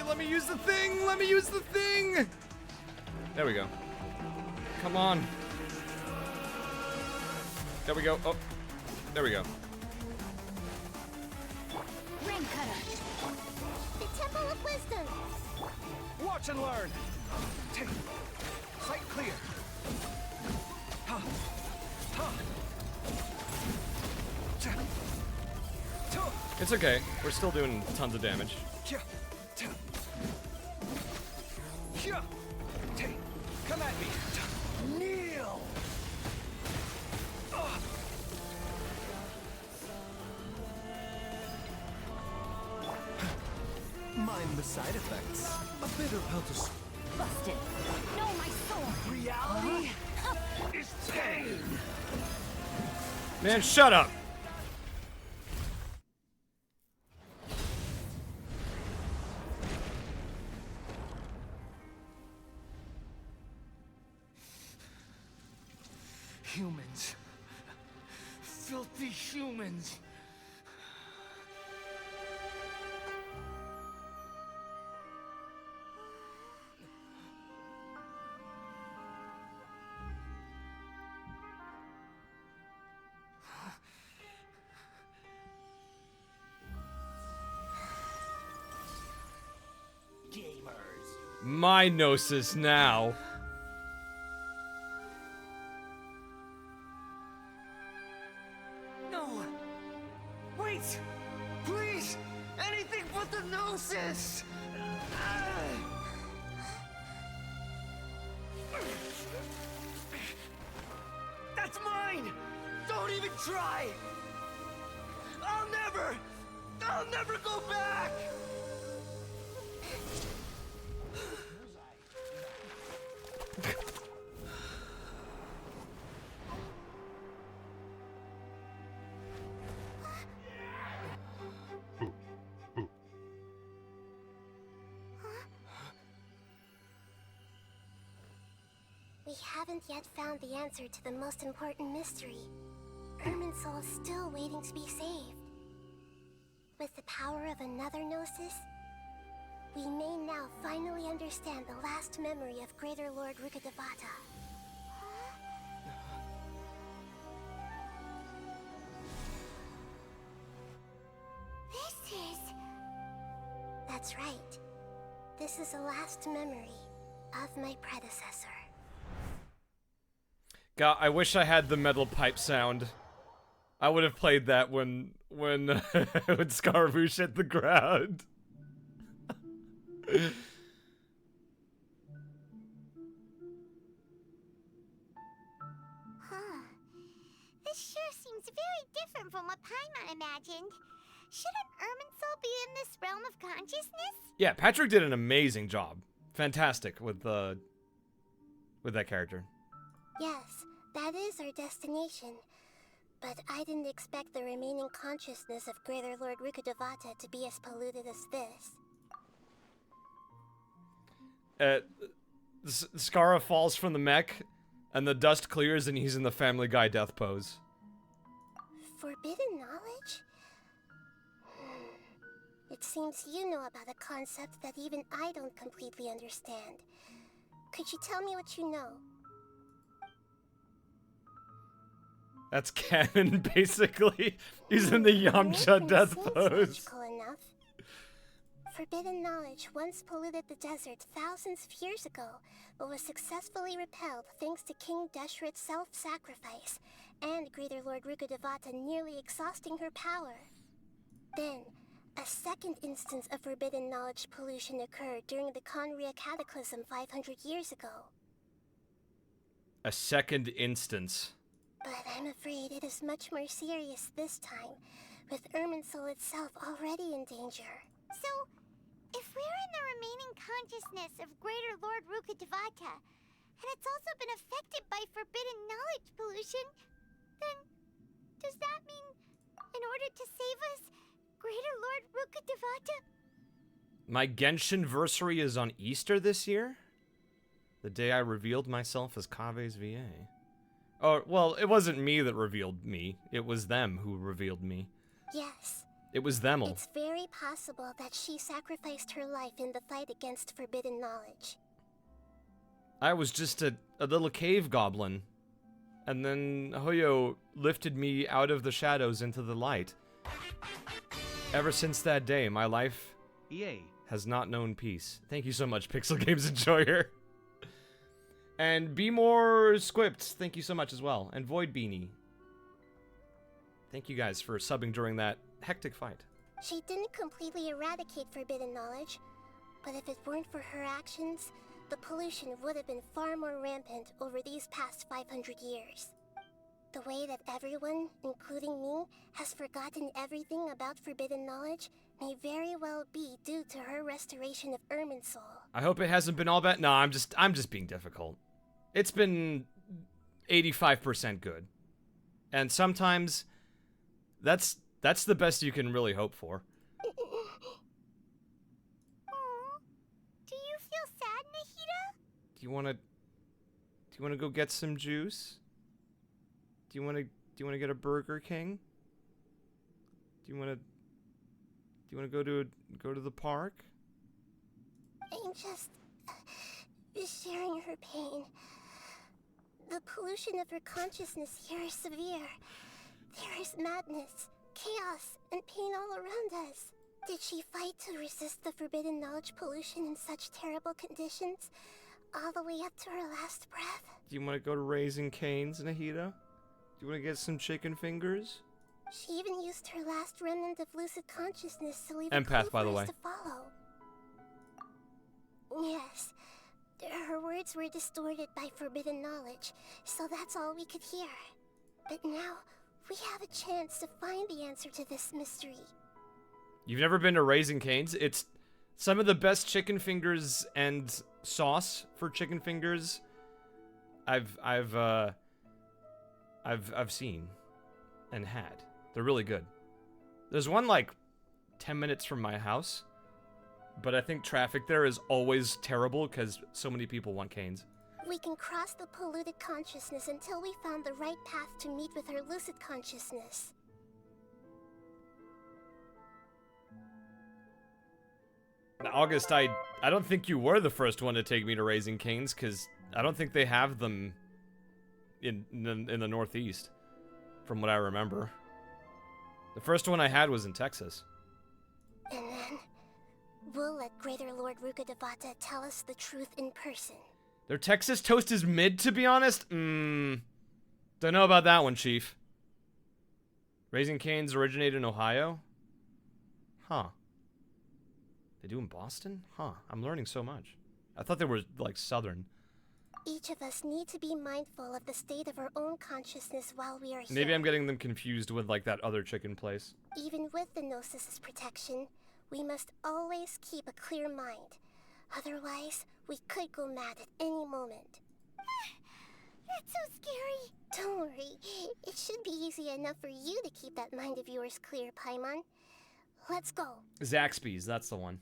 Let me use the thing! Let me use the thing! There we go. Come on. There we go. Oh. There we go. Rain cutter. The Temple of Wisdom. Watch and learn. Sight clear. Ha. Ha. Cha. Ta. It's okay. We're still doing tons of damage. Kya. Ta. Kya. Tay. Come at me. Ta. Kneel. Mind the side effects. A bit of how to Busted. No, my sword. reality is pain. Man, shut up! Humans. Filthy humans. My gnosis now. No. Wait. Please. Anything but the gnosis. That's mine. Don't even try. I'll never go back. We haven't yet found the answer to the most important mystery. Irminsul is still waiting to be saved. With the power of another Gnosis, we may now finally understand the last memory of Greater Lord Rukkhadevata. This is... That's right. This is the last memory of my predecessor. God, I wish I had the metal pipe sound. I would have played that when when Scaravouche hit the ground. Huh. This sure seems very different from what Paimon imagined. Shouldn't Irminsul be in this realm of consciousness? Yeah, Patrick did an amazing job. Fantastic with that character. Yes, that is our destination. But I didn't expect the remaining consciousness of Greater Lord Rukkhadevata to be as polluted as this. Scara falls from the mech, and the dust clears, and he's in the Family Guy death pose. Forbidden knowledge? It seems you know about a concept that even I don't completely understand. Could you tell me what you know? That's canon, basically. He's in the Yamcha death Seems pose. logical enough. Forbidden knowledge once polluted the desert thousands of years ago, but was successfully repelled thanks to King Deshret's self-sacrifice, and Greater Lord Rukkhadevata nearly exhausting her power. Then, a second instance of forbidden knowledge pollution occurred during the Conria Cataclysm 500 years ago. A second instance. But I'm afraid it is much more serious this time, with Irminsul itself already in danger. So, if we're in the remaining consciousness of Greater Lord Rukkhadevata, and it's also been affected by forbidden knowledge pollution, then does that mean, in order to save us, Greater Lord Rukkhadevata? My Genshin-versary is on Easter this year? The day I revealed myself as Kaveh's VA. Oh, well, it wasn't me that revealed me. It was them who revealed me. Yes. It was them. It's very possible that she sacrificed her life in the fight against forbidden knowledge. I was just a little cave goblin. And then Hoyo lifted me out of the shadows into the light. Ever since that day, my life has not known peace. Thank you so much, Pixel Games Enjoyer. And Be More Squipt, thank you so much as well. And Void Beanie. Thank you guys for subbing during that hectic fight. She didn't completely eradicate forbidden knowledge, but if it weren't for her actions, the pollution would have been far more rampant over these past 500 years. The way that everyone, including me, has forgotten everything about forbidden knowledge may very well be due to her restoration of Irminsul. I hope it hasn't been all bad. No, I'm just being difficult. It's been 85% good. And sometimes that's the best you can really hope for. Aww. Do you feel sad, Nahida? Do you wanna go get some juice? Do you wanna get a Burger King? Do you wanna go to the park? I'm just sharing her pain. The pollution of her consciousness here is severe. There is madness, chaos, and pain all around us. Did she fight to resist the forbidden knowledge pollution in such terrible conditions, all the way up to her last breath? Do you want to go to Raising Cane's, Nahida? Do you want to get some chicken fingers? She even used her last remnant of lucid consciousness to leave Empath, a clue by the for way. us to follow. Yes. Her words were distorted by forbidden knowledge, so that's all we could hear. But now, we have a chance to find the answer to this mystery. You've never been to Raising Cane's? It's some of the best chicken fingers and sauce for chicken fingers I've seen and had. They're really good. There's one like 10 minutes from my house, but I think traffic there is always terrible because so many people want Cane's. We can cross the polluted consciousness until we found the right path to meet with her lucid consciousness. Now, August, I don't think you were the first one to take me to Raising Cane's because I don't think they have them in the Northeast, from what I remember. The first one I had was in Texas. And then, we'll let Greater Lord Rukkhadevata tell us the truth in person. Their Texas toast is mid, to be honest? Don't know about that one, Chief. Raising Cane's originated in Ohio? Huh. They do in Boston? Huh. I'm learning so much. I thought they were, like, southern. Each of us need to be mindful of the state of our own consciousness while we are here. Maybe I'm getting them confused with, like, that other chicken place. Even with the Gnosis' protection, we must always keep a clear mind. Otherwise, we could go mad at any moment. That's so scary. Don't worry. It should be easy enough for you to keep that mind of yours clear, Paimon. Let's go. Zaxby's, that's the one.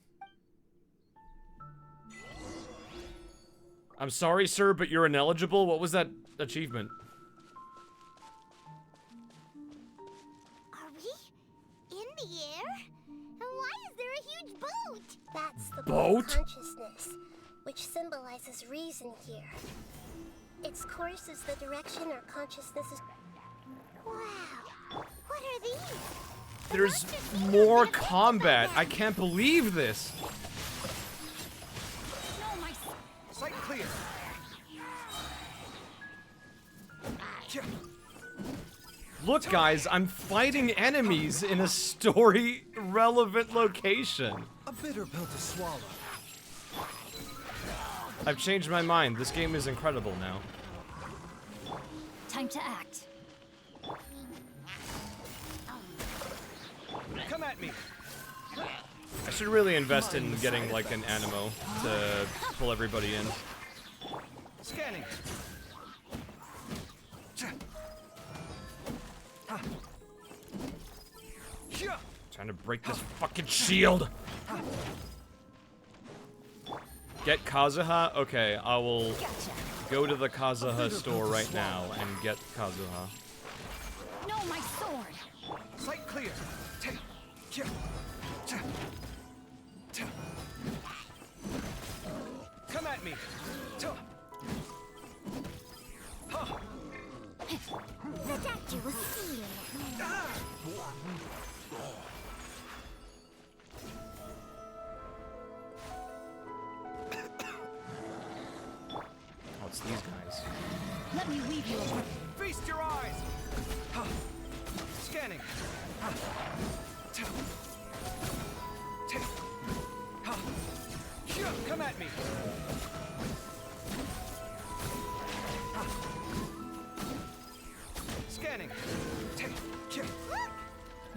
I'm sorry, sir, but you're ineligible? What was that achievement? Are we in the air? And why is there a huge boat? That's the Boat? consciousness, which symbolizes reason here. Its course is the direction our consciousness is... Wow. What are these? There's more combat. I can't believe this. Sight clear. Look, guys, I'm fighting enemies in a story-relevant location. A bitter pill to swallow. I've changed my mind. This game is incredible now. Time to act. Come at me. I should really invest in getting, like, an animo to pull everybody in. Scanning. Trying to break this fucking shield. Get Kazuha? Okay, I will go to the Kazuha store right now and get Kazuha. No, my sword. Sight clear. Come at me. The doctor will see you. Oh, it's these guys. Let me weave you a Feast your eyes. Scanning. Come at me. Scanning. Look!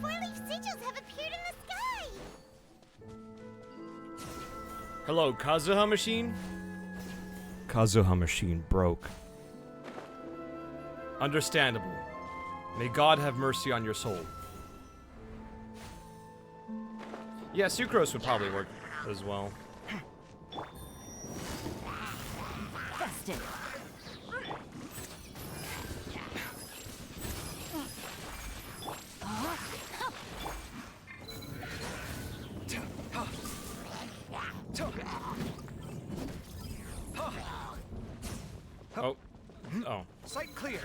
Four-leaf sigils have appeared in the sky! Hello, Kazuha machine? Kazuha machine broke. Understandable. May God have mercy on your soul. Yeah, Sucrose would probably work as well. festive. Oh. Oh. Sight clear.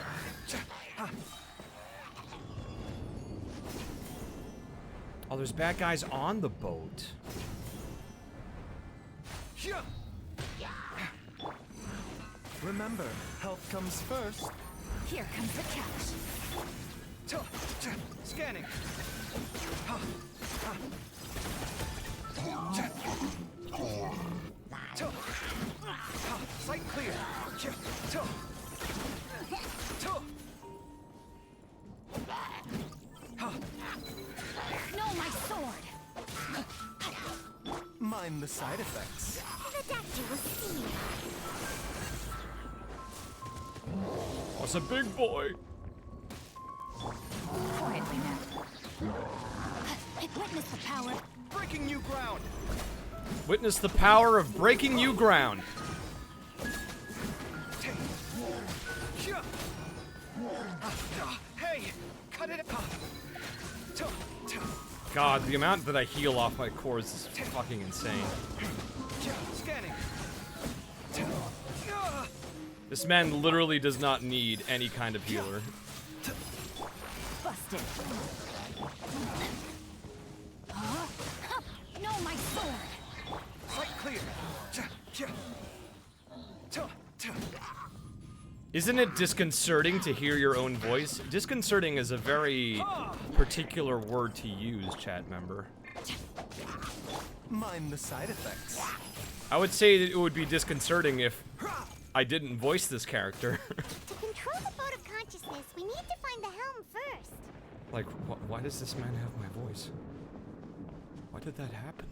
Oh, there's bad guys on the boat. Remember, health comes first. Here comes the catch. Scanning. Sight clear. No, my sword. Mind the side effects. The doctor will see you. What's a big boy? Quietly now. Witness the power. Breaking new ground. Witness the power of breaking new ground. Hey, cut it. God, the amount that I heal off my cores is fucking insane. Scanning. This man literally does not need any kind of healer. Busted. No, my sword. Sight clear. Isn't it disconcerting to hear your own voice? Disconcerting is a very particular word to use, chat member. Mind the side effects. I would say that it would be disconcerting if I didn't voice this character. To control the boat of consciousness, we need to find the helm first. Like, why does this man have my voice? Why did that happen?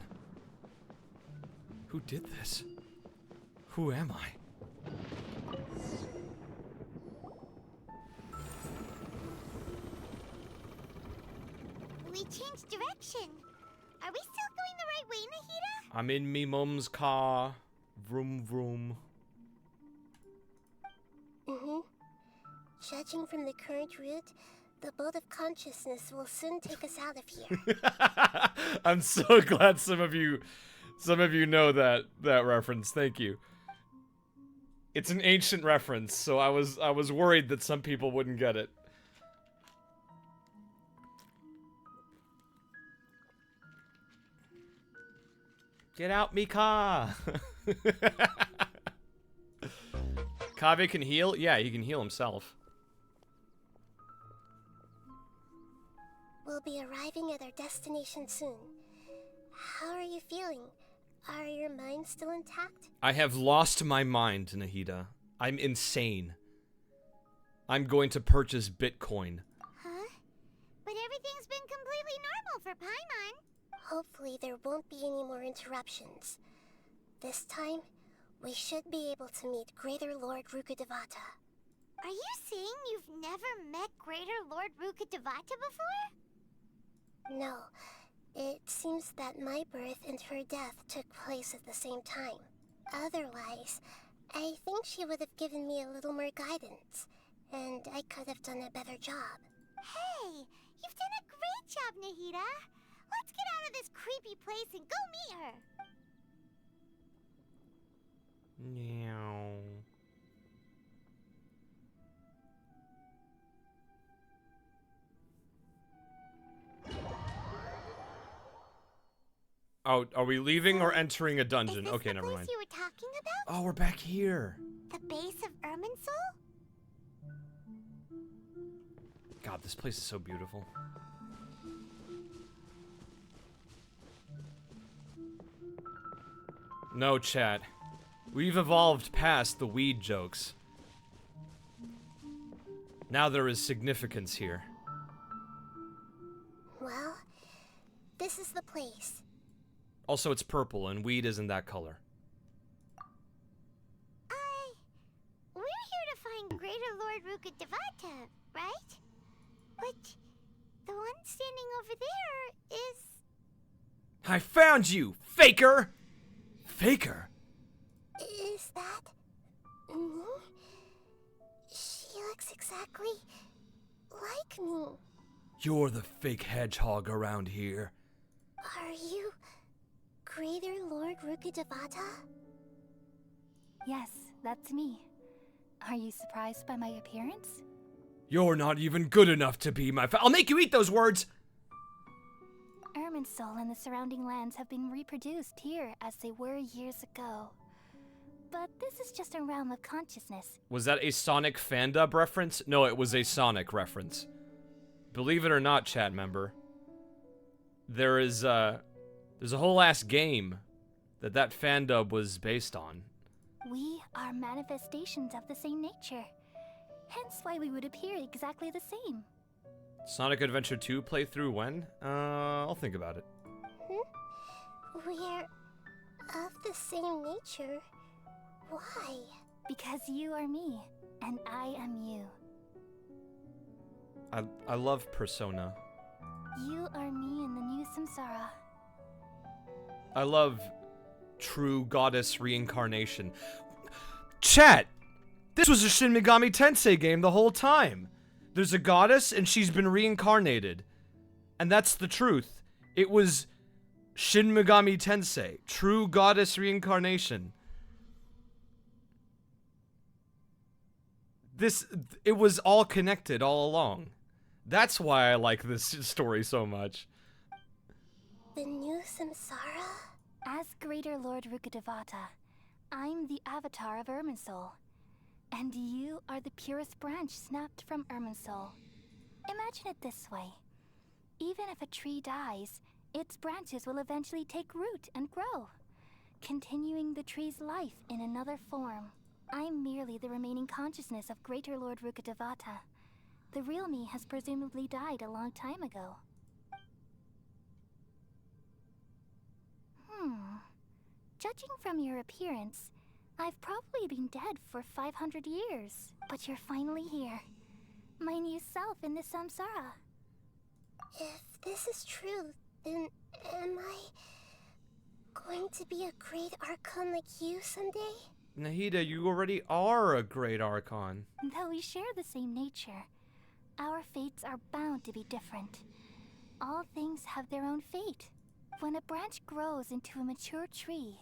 Who did this? Who am I? We changed direction. Are we still going the right way, Nahida? I'm in me mum's car. Vroom vroom. Judging from the current route, the boat of consciousness will soon take us out of here. I'm so glad some of you know that reference. Thank you. It's an ancient reference, so I was worried that some people wouldn't get it. Get out me car. Kaveh can heal? Yeah, he can heal himself. We'll be arriving at our destination soon. How are you feeling? Are your minds still intact? I have lost my mind, Nahida. I'm insane. I'm going to purchase Bitcoin. Huh? But everything's been completely normal for Paimon. Hopefully there won't be any more interruptions. This time, we should be able to meet Greater Lord Rukkhadevata. Are you saying you've never met Greater Lord Rukkhadevata before? No. It seems that my birth and her death took place at the same time. Otherwise, I think she would have given me a little more guidance, and I could have done a better job. Hey, you've done a great job, Nahida. Let's get out of this creepy place and go meet her. Meow. Oh, are we leaving or entering a dungeon? Okay, never mind. You were talking about? Oh, we're back here. The base of Irminsul? God, this place is so beautiful. No, chat. We've evolved past the weed jokes. Now there is significance here. Well, this is the place. Also, it's purple, and weed isn't that color. We're here to find Greater Lord Rukkhadevata, right? But the one standing over there is... I found you, faker! Faker? Is that... me? She looks exactly like me. You're the fake hedgehog around here. Are you Greater Lord Rukkhadevata? Yes, that's me. Are you surprised by my appearance? You're not even good enough to be my I'll make you eat those words! Irminsul and the surrounding lands have been reproduced here as they were years ago. But this is just a realm of consciousness. Was that a Sonic Fandub reference? No, it was a Sonic reference. Believe it or not, chat member, there's a whole ass game that Fandub was based on. We are manifestations of the same nature. Hence why we would appear exactly the same. Sonic Adventure 2 playthrough when? I'll think about it. We're of the same nature. Why? Because you are me, and I am you. I love Persona. You are me in the new samsara. I love true goddess reincarnation. Chat! This was a Shin Megami Tensei game the whole time. There's a goddess and she's been reincarnated. And that's the truth. It was Shin Megami Tensei. True goddess reincarnation. It was all connected all along. That's why I like this story so much. The new samsara? As Greater Lord Rukkhadevata, I'm the avatar of Irminsul. And you are the purest branch snapped from Irminsul. Imagine it this way. Even if a tree dies, its branches will eventually take root and grow, continuing the tree's life in another form. I'm merely the remaining consciousness of Greater Lord Rukkhadevata. The real me has presumably died a long time ago. Judging from your appearance, I've probably been dead for 500 years. But you're finally here. My new self in the samsara. If this is true, then am I going to be a great Archon like you someday? Nahida, you already are a great Archon. Though we share the same nature, our fates are bound to be different. All things have their own fate. When a branch grows into a mature tree,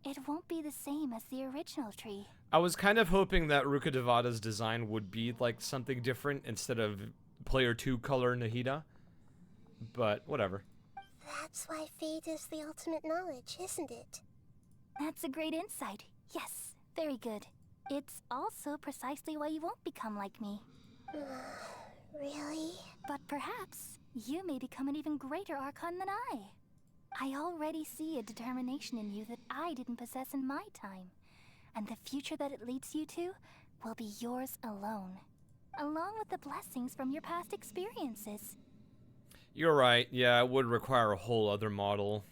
it won't be the same as the original tree. I was kind of hoping that Rukkhadevata's design would be like something different instead of player 2 color Nahida. But whatever. That's why fate is the ultimate knowledge, isn't it? That's a great insight. Yes, very good. It's also precisely why you won't become like me. Really? But perhaps you may become an even greater Archon than I. I already see a determination in you that I didn't possess in my time. And the future that it leads you to will be yours alone. Along with the blessings from your past experiences. You're right, yeah, it would require a whole other model.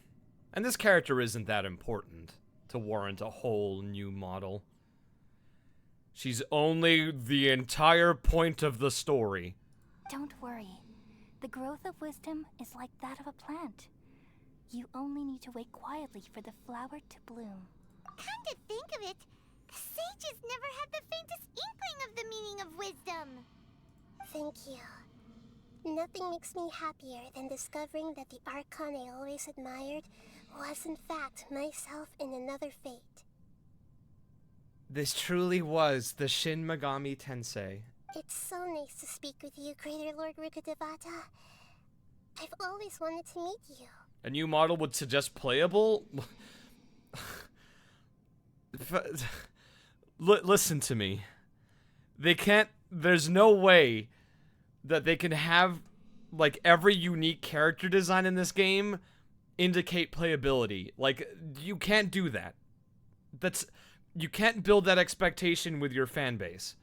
And this character isn't that important to warrant a whole new model. She's only the entire point of the story. Don't worry. The growth of wisdom is like that of a plant. You only need to wait quietly for the flower to bloom. Come to think of it, the sages never had the faintest inkling of the meaning of wisdom. Thank you. Nothing makes me happier than discovering that the Archon I always admired was in fact myself in another fate. This truly was the Shin Megami Tensei. It's so nice to speak with you, Greater Lord Rukkhadevata. I've always wanted to meet you. A new model would suggest playable? Listen to me. They can't... There's no way that they can have, like, every unique character design in this game indicate playability. Like, you can't do that. You can't build that expectation with your fan base.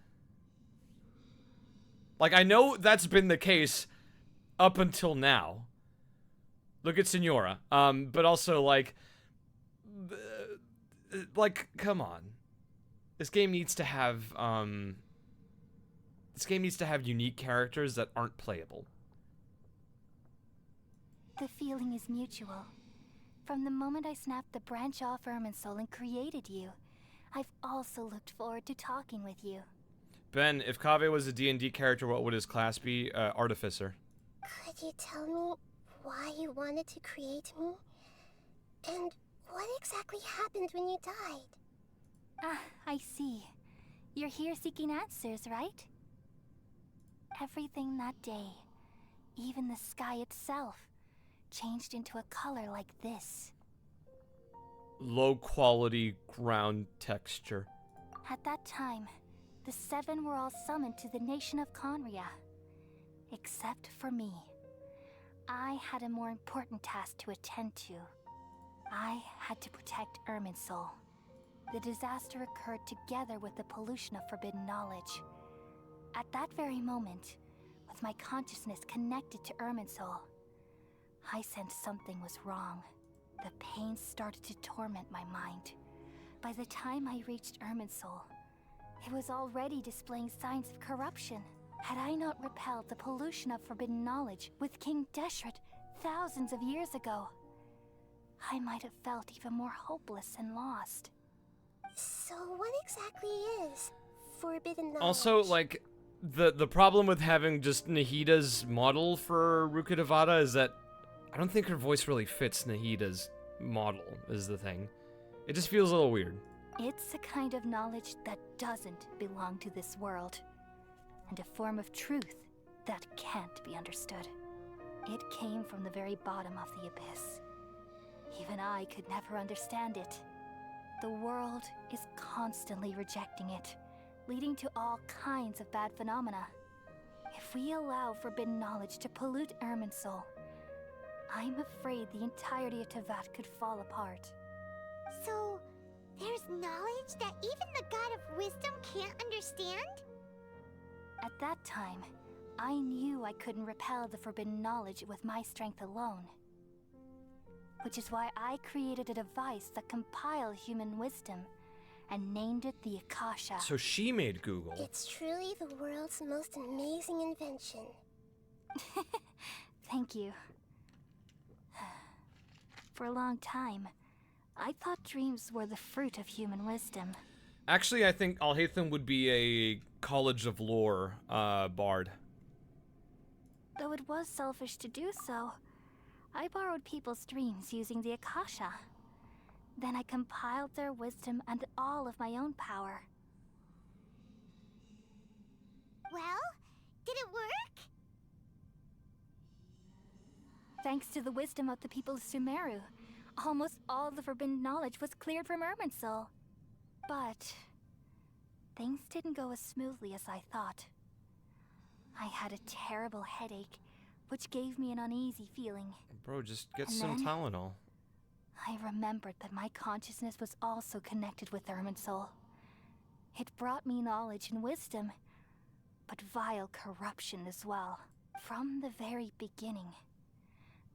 Like, I know that's been the case up until now. Look at Senora. But also, like, come on. This game needs to have, unique characters that aren't playable. The feeling is mutual. From the moment I snapped the branch off Irminsul and created you, I've also looked forward to talking with you. Ben, if Kaveh was a D&D character, what would his class be? Artificer. Could you tell me why you wanted to create me? And what exactly happened when you died? Ah, I see. You're here seeking answers, right? Everything that day, even the sky itself, changed into a color like this. Low quality ground texture. At that time, the seven were all summoned to the nation of Conria. Except for me. I had a more important task to attend to. I had to protect Irminsul. The disaster occurred together with the pollution of forbidden knowledge. At that very moment, with my consciousness connected to Irminsul, I sensed something was wrong. The pain started to torment my mind. By the time I reached Irminsul, it was already displaying signs of corruption. Had I not repelled the pollution of forbidden knowledge with King Deshret thousands of years ago, I might have felt even more hopeless and lost. So what exactly is forbidden knowledge? Also, like, the problem with having just Nahida's model for Rukkhadevata is that I don't think her voice really fits Nahida's model, is the thing. It just feels a little weird. It's a kind of knowledge that doesn't belong to this world, and a form of truth that can't be understood. It came from the very bottom of the abyss. Even I could never understand it. The world is constantly rejecting it, leading to all kinds of bad phenomena. If we allow forbidden knowledge to pollute Irminsul, I'm afraid the entirety of Teyvat could fall apart. So, there's knowledge that even the God of Wisdom can't understand? At that time, I knew I couldn't repel the forbidden knowledge with my strength alone. Which is why I created a device that compiled human wisdom and named it the Akasha. So she made Google. It's truly the world's most amazing invention. Thank you. For a long time, I thought dreams were the fruit of human wisdom. Actually, I think Alhaitham would be a College of Lore bard. Though it was selfish to do so, I borrowed people's dreams using the Akasha. Then I compiled their wisdom and all of my own power. Well, did it work? Thanks to the wisdom of the people of Sumeru, almost all the forbidden knowledge was cleared from Irminsul. But things didn't go as smoothly as I thought. I had a terrible headache, which gave me an uneasy feeling. Bro, just get And some then- Tylenol. I remembered that my consciousness was also connected with Irminsul. It brought me knowledge and wisdom, but vile corruption as well. From the very beginning,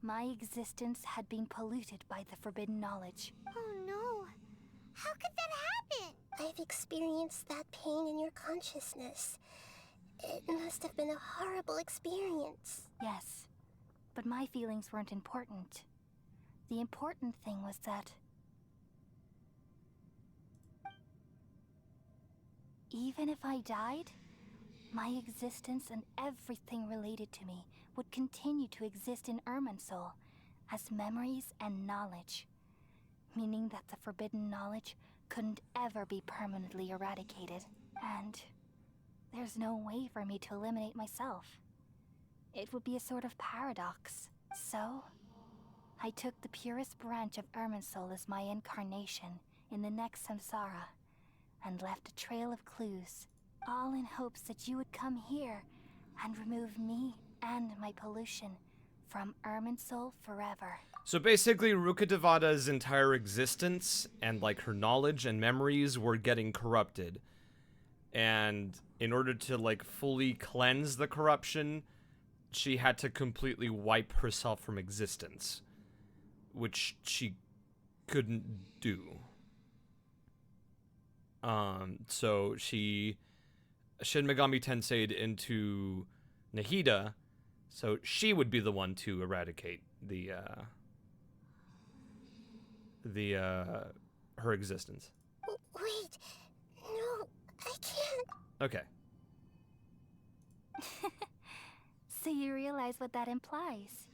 my existence had been polluted by the forbidden knowledge. Oh no. How could that happen? I've experienced that pain in your consciousness. It must have been a horrible experience. Yes, but my feelings weren't important. The important thing was that even if I died, my existence and everything related to me would continue to exist in Irminsul as memories and knowledge, meaning that the forbidden knowledge couldn't ever be permanently eradicated, and there's no way for me to eliminate myself. It would be a sort of paradox. So, I took the purest branch of Irminsul as my incarnation in the next samsara, and left a trail of clues, all in hopes that you would come here and remove me and my pollution from Irminsul forever. So basically, Rukkhadevata's entire existence and like her knowledge and memories were getting corrupted. And in order to like fully cleanse the corruption, she had to completely wipe herself from existence, which she couldn't do. So she Shin Megami Tensei'd into Nahida, so she would be the one to eradicate her existence. Wait, no, I can't. Okay. So you realize what that implies.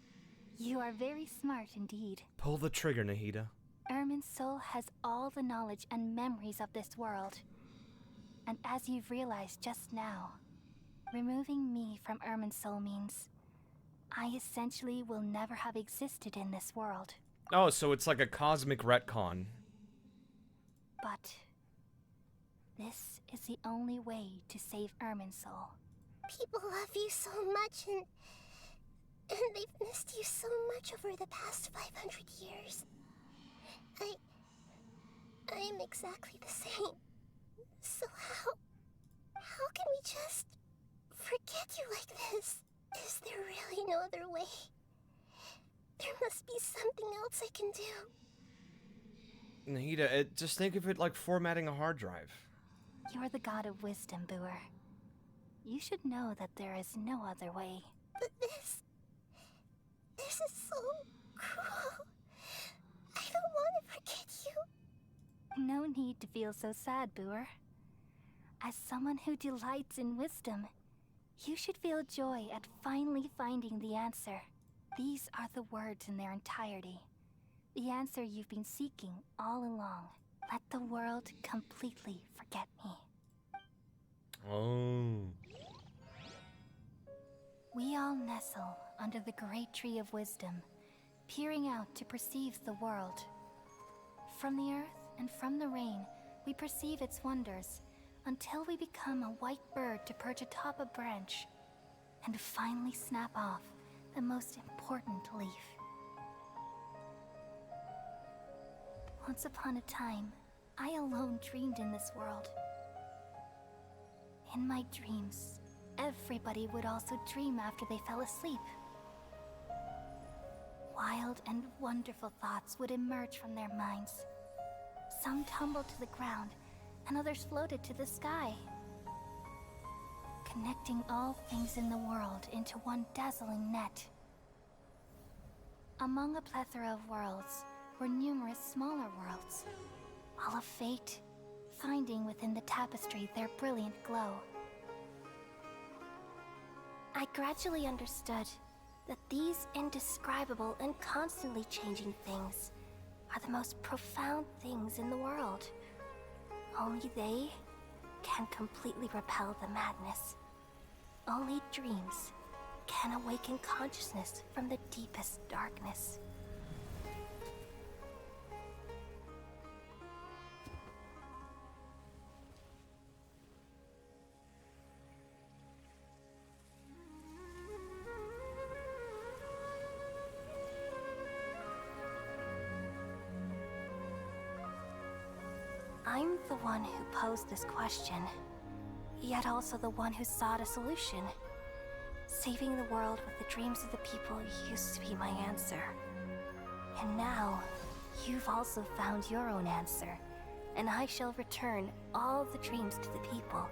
You are very smart indeed. Pull the trigger, Nahida. Irminsul has all the knowledge and memories of this world. And as you've realized just now, removing me from Irminsul means I essentially will never have existed in this world. Oh, so it's like a cosmic retcon. But this is the only way to save Irminsul. People love you so much, and they've missed you so much over the past 500 years. I am exactly the same. So how can we just forget you like this? Is there really no other way? There must be something else I can do. Nahida, just think of it like formatting a hard drive. You're the god of wisdom, Booer. You should know that there is no other way. But this is so cruel. I don't want to forget you. No need to feel so sad, Booer. As someone who delights in wisdom, you should feel joy at finally finding the answer. These are the words in their entirety. The answer you've been seeking all along. Let the world completely forget me. Oh. We all nestle under the great tree of wisdom, peering out to perceive the world. From the earth and from the rain, we perceive its wonders, until we become a white bird to perch atop a branch, and finally snap off the most important leaf. Once upon a time, I alone dreamed in this world. In my dreams, everybody would also dream after they fell asleep. Wild and wonderful thoughts would emerge from their minds. Some tumbled to the ground, and others floated to the sky, connecting all things in the world into one dazzling net. Among a plethora of worlds were numerous smaller worlds, all of fate, finding within the tapestry their brilliant glow. I gradually understood that these indescribable and constantly changing things are the most profound things in the world. Only they can completely repel the madness. Only dreams can awaken consciousness from the deepest darkness. I'm the one who posed this question, yet also the one who sought a solution. Saving the world with the dreams of the people used to be my answer. And now, you've also found your own answer, and I shall return all the dreams to the people.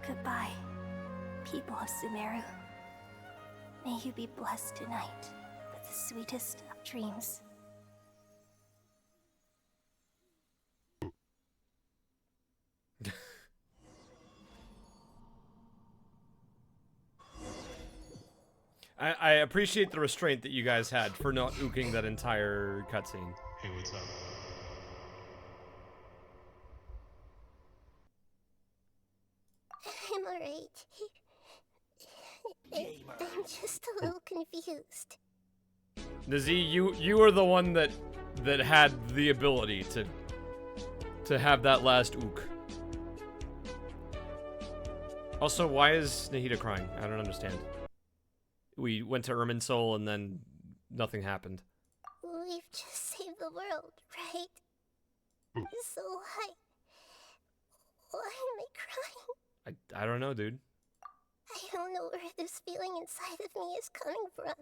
Goodbye, people of Sumeru. May you be blessed tonight with the sweetest of dreams. I appreciate the restraint that you guys had for not ooking that entire cutscene. Hey, what's up? I'm alright. I'm just a little confused. Nazi, you were the one that had the ability to have that last ook. Also, why is Nahida crying? I don't understand. We went to Irminsul and then nothing happened. We've just saved the world, right? So why am I crying? I don't know, dude. I don't know where this feeling inside of me is coming from.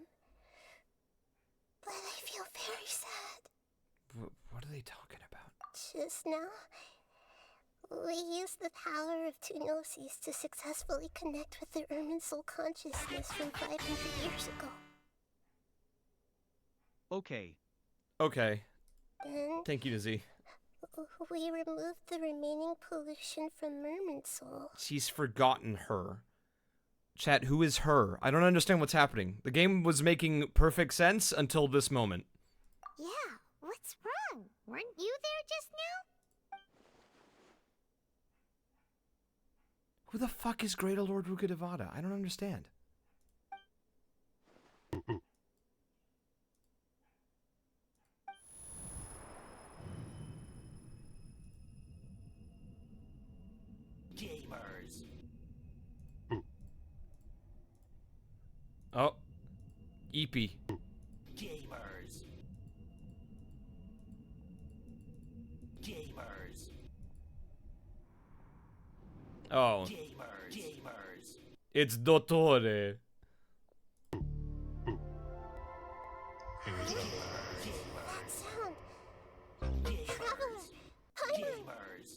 But I feel very sad. What are they talking about? Just now, we used the power of two gnosis to successfully connect with the Irminsul consciousness from 500 years ago. Okay. Okay. Then, Thank you, Nazi. we removed the remaining pollution from Irminsul. She's forgotten her. Chat, who is her? I don't understand what's happening. The game was making perfect sense until this moment. Yeah, what's wrong? Weren't you there just now? Who the fuck is Greater Lord Rukkhadevata? I don't understand. Gamers. Oh. Eepy. Gamers. Gamers. Oh. Gamers. Gamers. It's Dottore. Hey, what's up? That sound. Traveler. Gamers.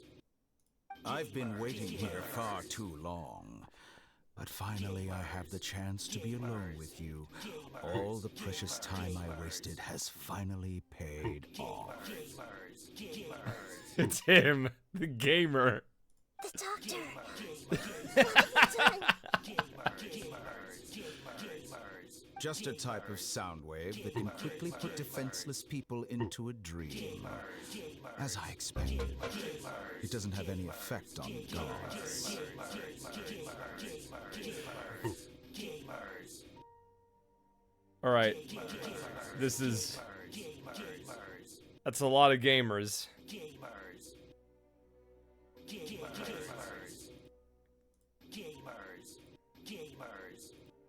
I've been waiting here far too long. But finally I have the chance to be alone with you. All the precious time I wasted has finally paid off. Gamers. Gamers. It's him, the gamer. The doctor. What have you done? Just a type of sound wave that can quickly put defenseless people into a dream. As I expected, it doesn't have any effect on gods. Alright. This is... That's a lot of gamers.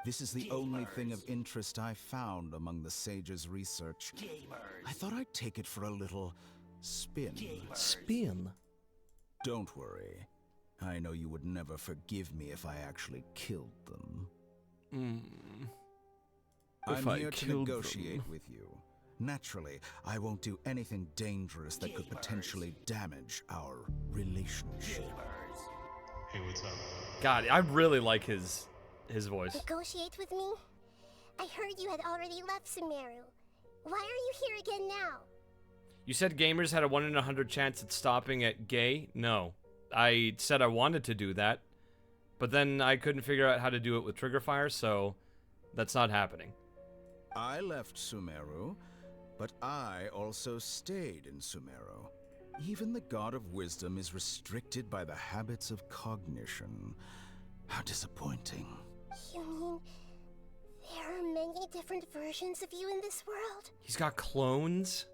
This is the only thing of interest I found among the sage's research. I thought I'd take it for a little spin. Spin? Don't worry. I know you would never forgive me if I actually killed them. I'm here to negotiate with you. Naturally, I won't do anything dangerous that could potentially damage our relationship. Hey, what's up? God, I really like his voice. Negotiate with me? I heard you had already left Sumeru. Why are you here again now? You said gamers had a 1 in 100 chance at stopping at gay? No. I said I wanted to do that, but then I couldn't figure out how to do it with trigger fire, so that's not happening. I left Sumeru, but I also stayed in Sumeru. Even the God of Wisdom is restricted by the habits of cognition. How disappointing. You mean there are many different versions of you in this world? He's got clones?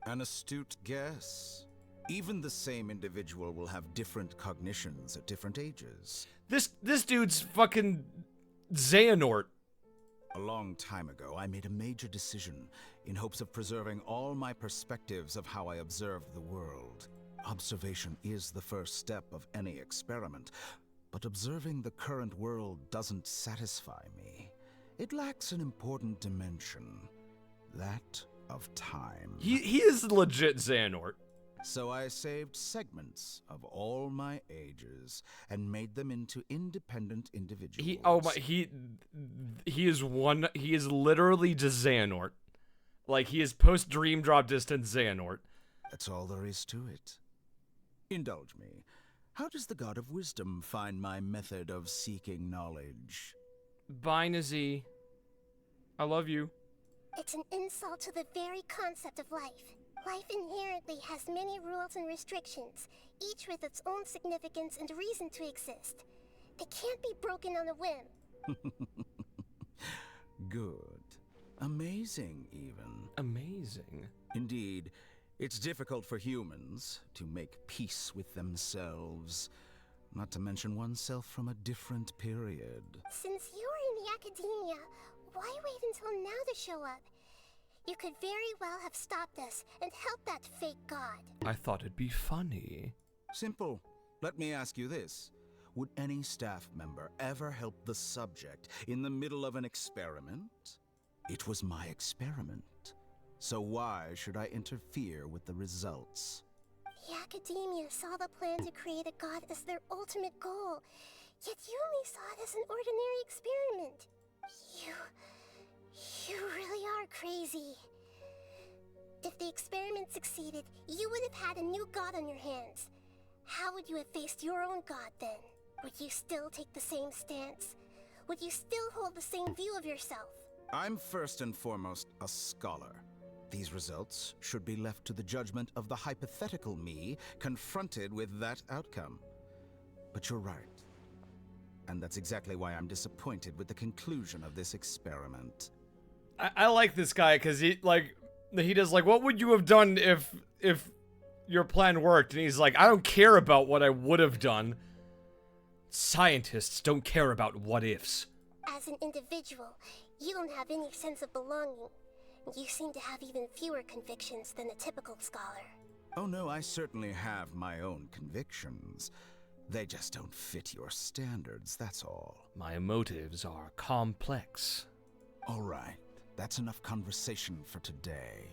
An astute guess. Even the same individual will have different cognitions at different ages. This dude's fucking Xehanort. A long time ago, I made a major decision in hopes of preserving all my perspectives of how I observed the world. Observation is the first step of any experiment, but observing the current world doesn't satisfy me. It lacks an important dimension, that of time. He is legit Xehanort. So I saved segments of all my ages and made them into independent individuals. He is literally just Xehanort. Like, he is post Dream Drop distance Xehanort. That's all there is to it. Indulge me. How does the God of Wisdom find my method of seeking knowledge? Bye, Nazi. I love you. It's an insult to the very concept of life. Life inherently has many rules and restrictions, each with its own significance and reason to exist. They can't be broken on a whim. Good. Amazing, even. Amazing. Indeed, it's difficult for humans to make peace with themselves, not to mention oneself from a different period. Since you're in the academia, why wait until now to show up? You could very well have stopped us and helped that fake god. I thought it'd be funny. Simple. Let me ask you this. Would any staff member ever help the subject in the middle of an experiment? It was my experiment. So why should I interfere with the results? The academia saw the plan to create a god as their ultimate goal, yet you only saw it as an ordinary experiment. You really are crazy. If the experiment succeeded, you would have had a new god on your hands. How would you have faced your own god then? Would you still take the same stance? Would you still hold the same view of yourself? I'm first and foremost a scholar. These results should be left to the judgment of the hypothetical me confronted with that outcome. But you're right. And that's exactly why I'm disappointed with the conclusion of this experiment. I like this guy because he does like, what would you have done if your plan worked? And he's like, I don't care about what I would have done. Scientists don't care about what ifs. As an individual, you don't have any sense of belonging. You seem to have even fewer convictions than a typical scholar. Oh no, I certainly have my own convictions. They just don't fit your standards, that's all. My motives are complex. All right, that's enough conversation for today.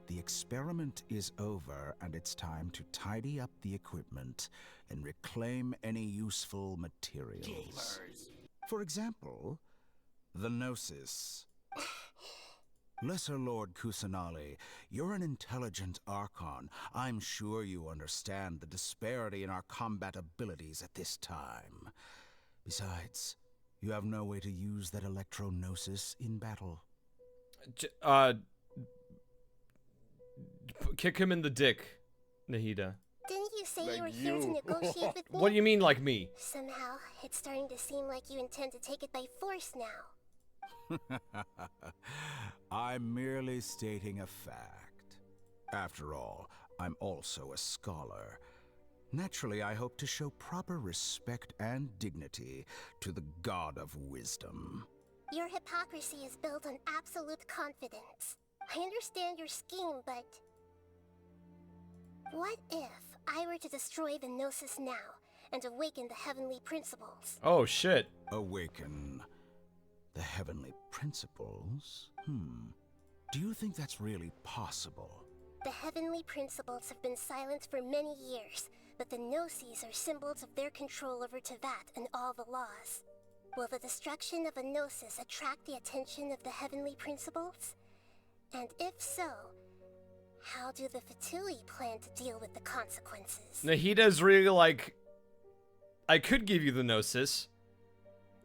The experiment is over, and it's time to tidy up the equipment and reclaim any useful materials. Gamers. For example, the Gnosis. Lesser Lord Kusanali, you're an intelligent Archon. I'm sure you understand the disparity in our combat abilities at this time. Besides, you have no way to use that Electro-Gnosis in battle. Kick him in the dick, Nahida. Didn't you say you were here to negotiate with me? What do you mean, like me? Somehow, it's starting to seem like you intend to take it by force now. I'm merely stating a fact. After all, I'm also a scholar. Naturally, I hope to show proper respect and dignity to the God of Wisdom. Your hypocrisy is built on absolute confidence. I understand your scheme, but... what if I were to destroy the Gnosis now and awaken the heavenly principles? Oh, shit. Awaken the heavenly principles? Do you think that's really possible? The heavenly principles have been silent for many years, but the Gnosis are symbols of their control over Teyvat and all the laws. Will the destruction of a Gnosis attract the attention of the heavenly principles? And if so, how do the Fatui plan to deal with the consequences? Nahida's really like, I could give you the Gnosis,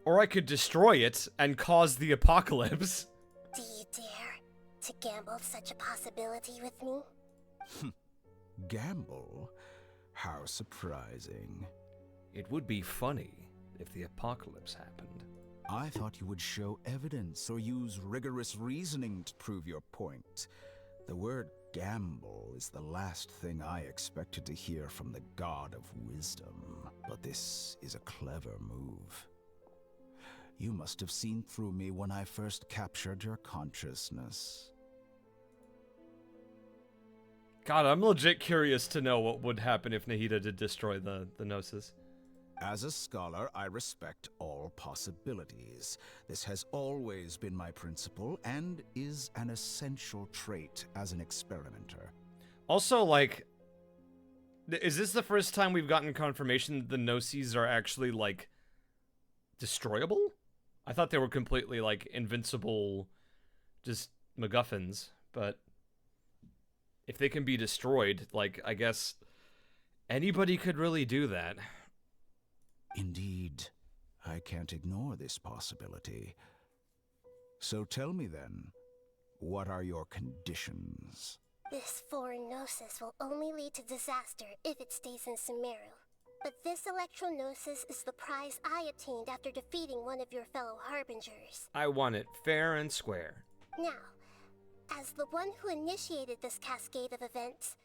or I could destroy it and cause the apocalypse. Do you dare to gamble such a possibility with me? Gamble? How surprising. It would be funny if the apocalypse happened. I thought you would show evidence or use rigorous reasoning to prove your point. The word gamble is the last thing I expected to hear from the God of Wisdom. But this is a clever move. You must have seen through me when I first captured your consciousness. God, I'm legit curious to know what would happen if Nahida did destroy the Gnosis. As a scholar, I respect all possibilities. This has always been my principle and is an essential trait as an experimenter. Also, like, is this the first time we've gotten confirmation that the Gnosis are actually, like, destroyable? I thought they were completely, like, invincible, just MacGuffins, but if they can be destroyed, like, I guess anybody could really do that. Indeed, I can't ignore this possibility. So tell me then, what are your conditions? This foreign gnosis will only lead to disaster if it stays in Sumeru. But this electro-gnosis is the prize I obtained after defeating one of your fellow harbingers. I want it fair and square. Now, as the one who initiated this cascade of events,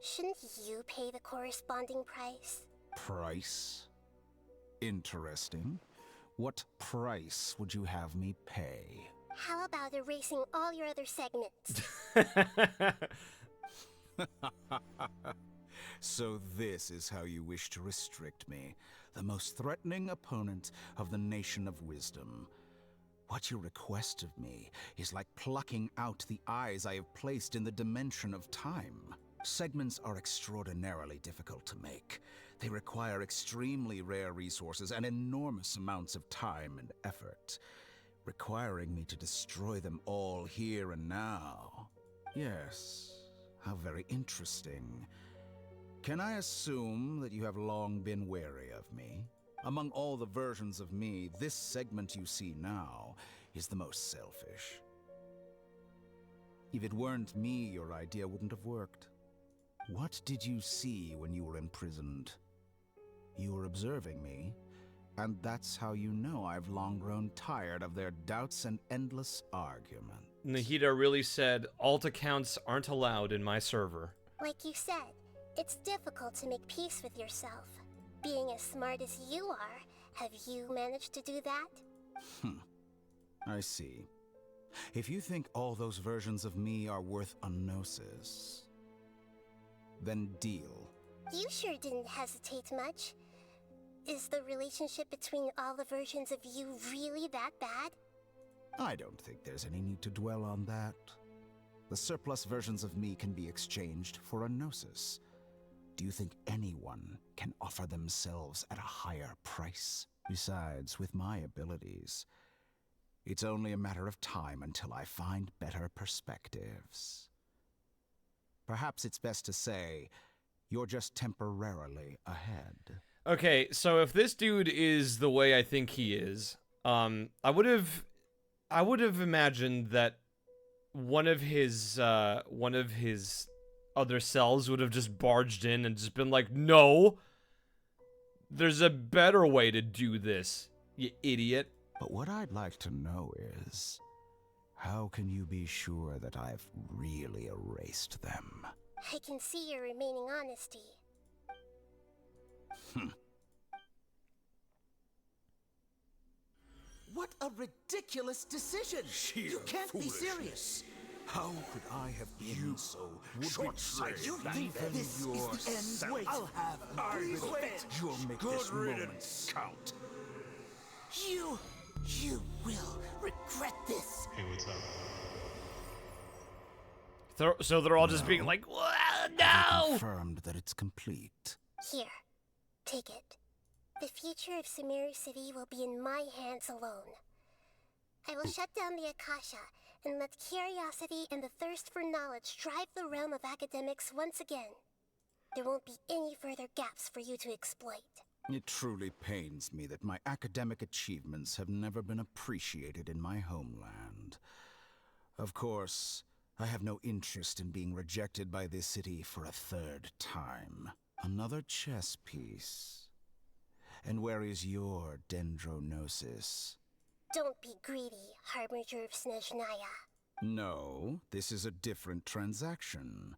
shouldn't you pay the corresponding price? Price? Interesting. What price would you have me pay? How about erasing all your other segments? So this is how you wish to restrict me, the most threatening opponent of the Nation of Wisdom. What you request of me is like plucking out the eyes I have placed in the dimension of time. Segments are extraordinarily difficult to make. They require extremely rare resources and enormous amounts of time and effort, requiring me to destroy them all here and now. Yes, how very interesting. Can I assume that you have long been wary of me? Among all the versions of me, this segment you see now is the most selfish. If it weren't me, your idea wouldn't have worked. What did you see when you were imprisoned? You were observing me, and that's how you know I've long grown tired of their doubts and endless argument. Nahida really said, alt accounts aren't allowed in my server. Like you said, it's difficult to make peace with yourself. Being as smart as you are, have you managed to do that? I see. If you think all those versions of me are worth a gnosis, then deal. You sure didn't hesitate much. Is the relationship between all the versions of you really that bad? I don't think there's any need to dwell on that. The surplus versions of me can be exchanged for a gnosis. Do you think anyone can offer themselves at a higher price? Besides, with my abilities, it's only a matter of time until I find better perspectives. Perhaps it's best to say, you're just temporarily ahead. Okay, so if this dude is the way I think he is, I would have imagined that one of his other selves would have just barged in and just been like, no, there's a better way to do this, you idiot. But what I'd like to know is, how can you be sure that I've really erased them? I can see your remaining honesty. What a ridiculous decision! You can't be serious! How could I have been so short-sighted? You think this is the end? Wait, I'll have You'll make this moment count. You will regret this. Hey, what's up? So they're all just being like, "Well, no!" Confirmed that it's complete. Here, take it. The future of Sumeru City will be in my hands alone. I will shut down the Akasha and let curiosity and the thirst for knowledge drive the realm of academics once again. There won't be any further gaps for you to exploit. It truly pains me that my academic achievements have never been appreciated in my homeland. Of course, I have no interest in being rejected by this city for a third time. Another chess piece. And where is your dendrognosis? Don't be greedy, Harbinger of Snezhnaya. No, this is a different transaction.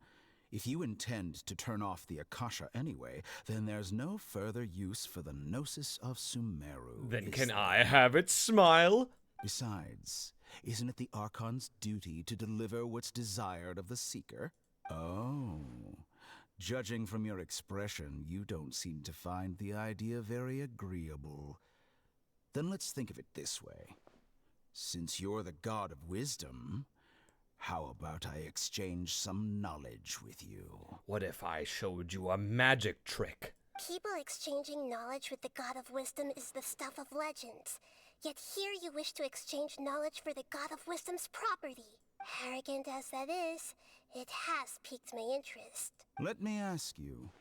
If you intend to turn off the Akasha anyway, then there's no further use for the Gnosis of Sumeru. Then can I have its smile? Besides, isn't it the Archon's duty to deliver what's desired of the Seeker? Oh. Judging from your expression, you don't seem to find the idea very agreeable. Then let's think of it this way. Since you're the god of wisdom, how about I exchange some knowledge with you? What if I showed you a magic trick? People exchanging knowledge with the god of wisdom is the stuff of legends. Yet here you wish to exchange knowledge for the god of wisdom's property. Arrogant as that is, it has piqued my interest. Let me ask you,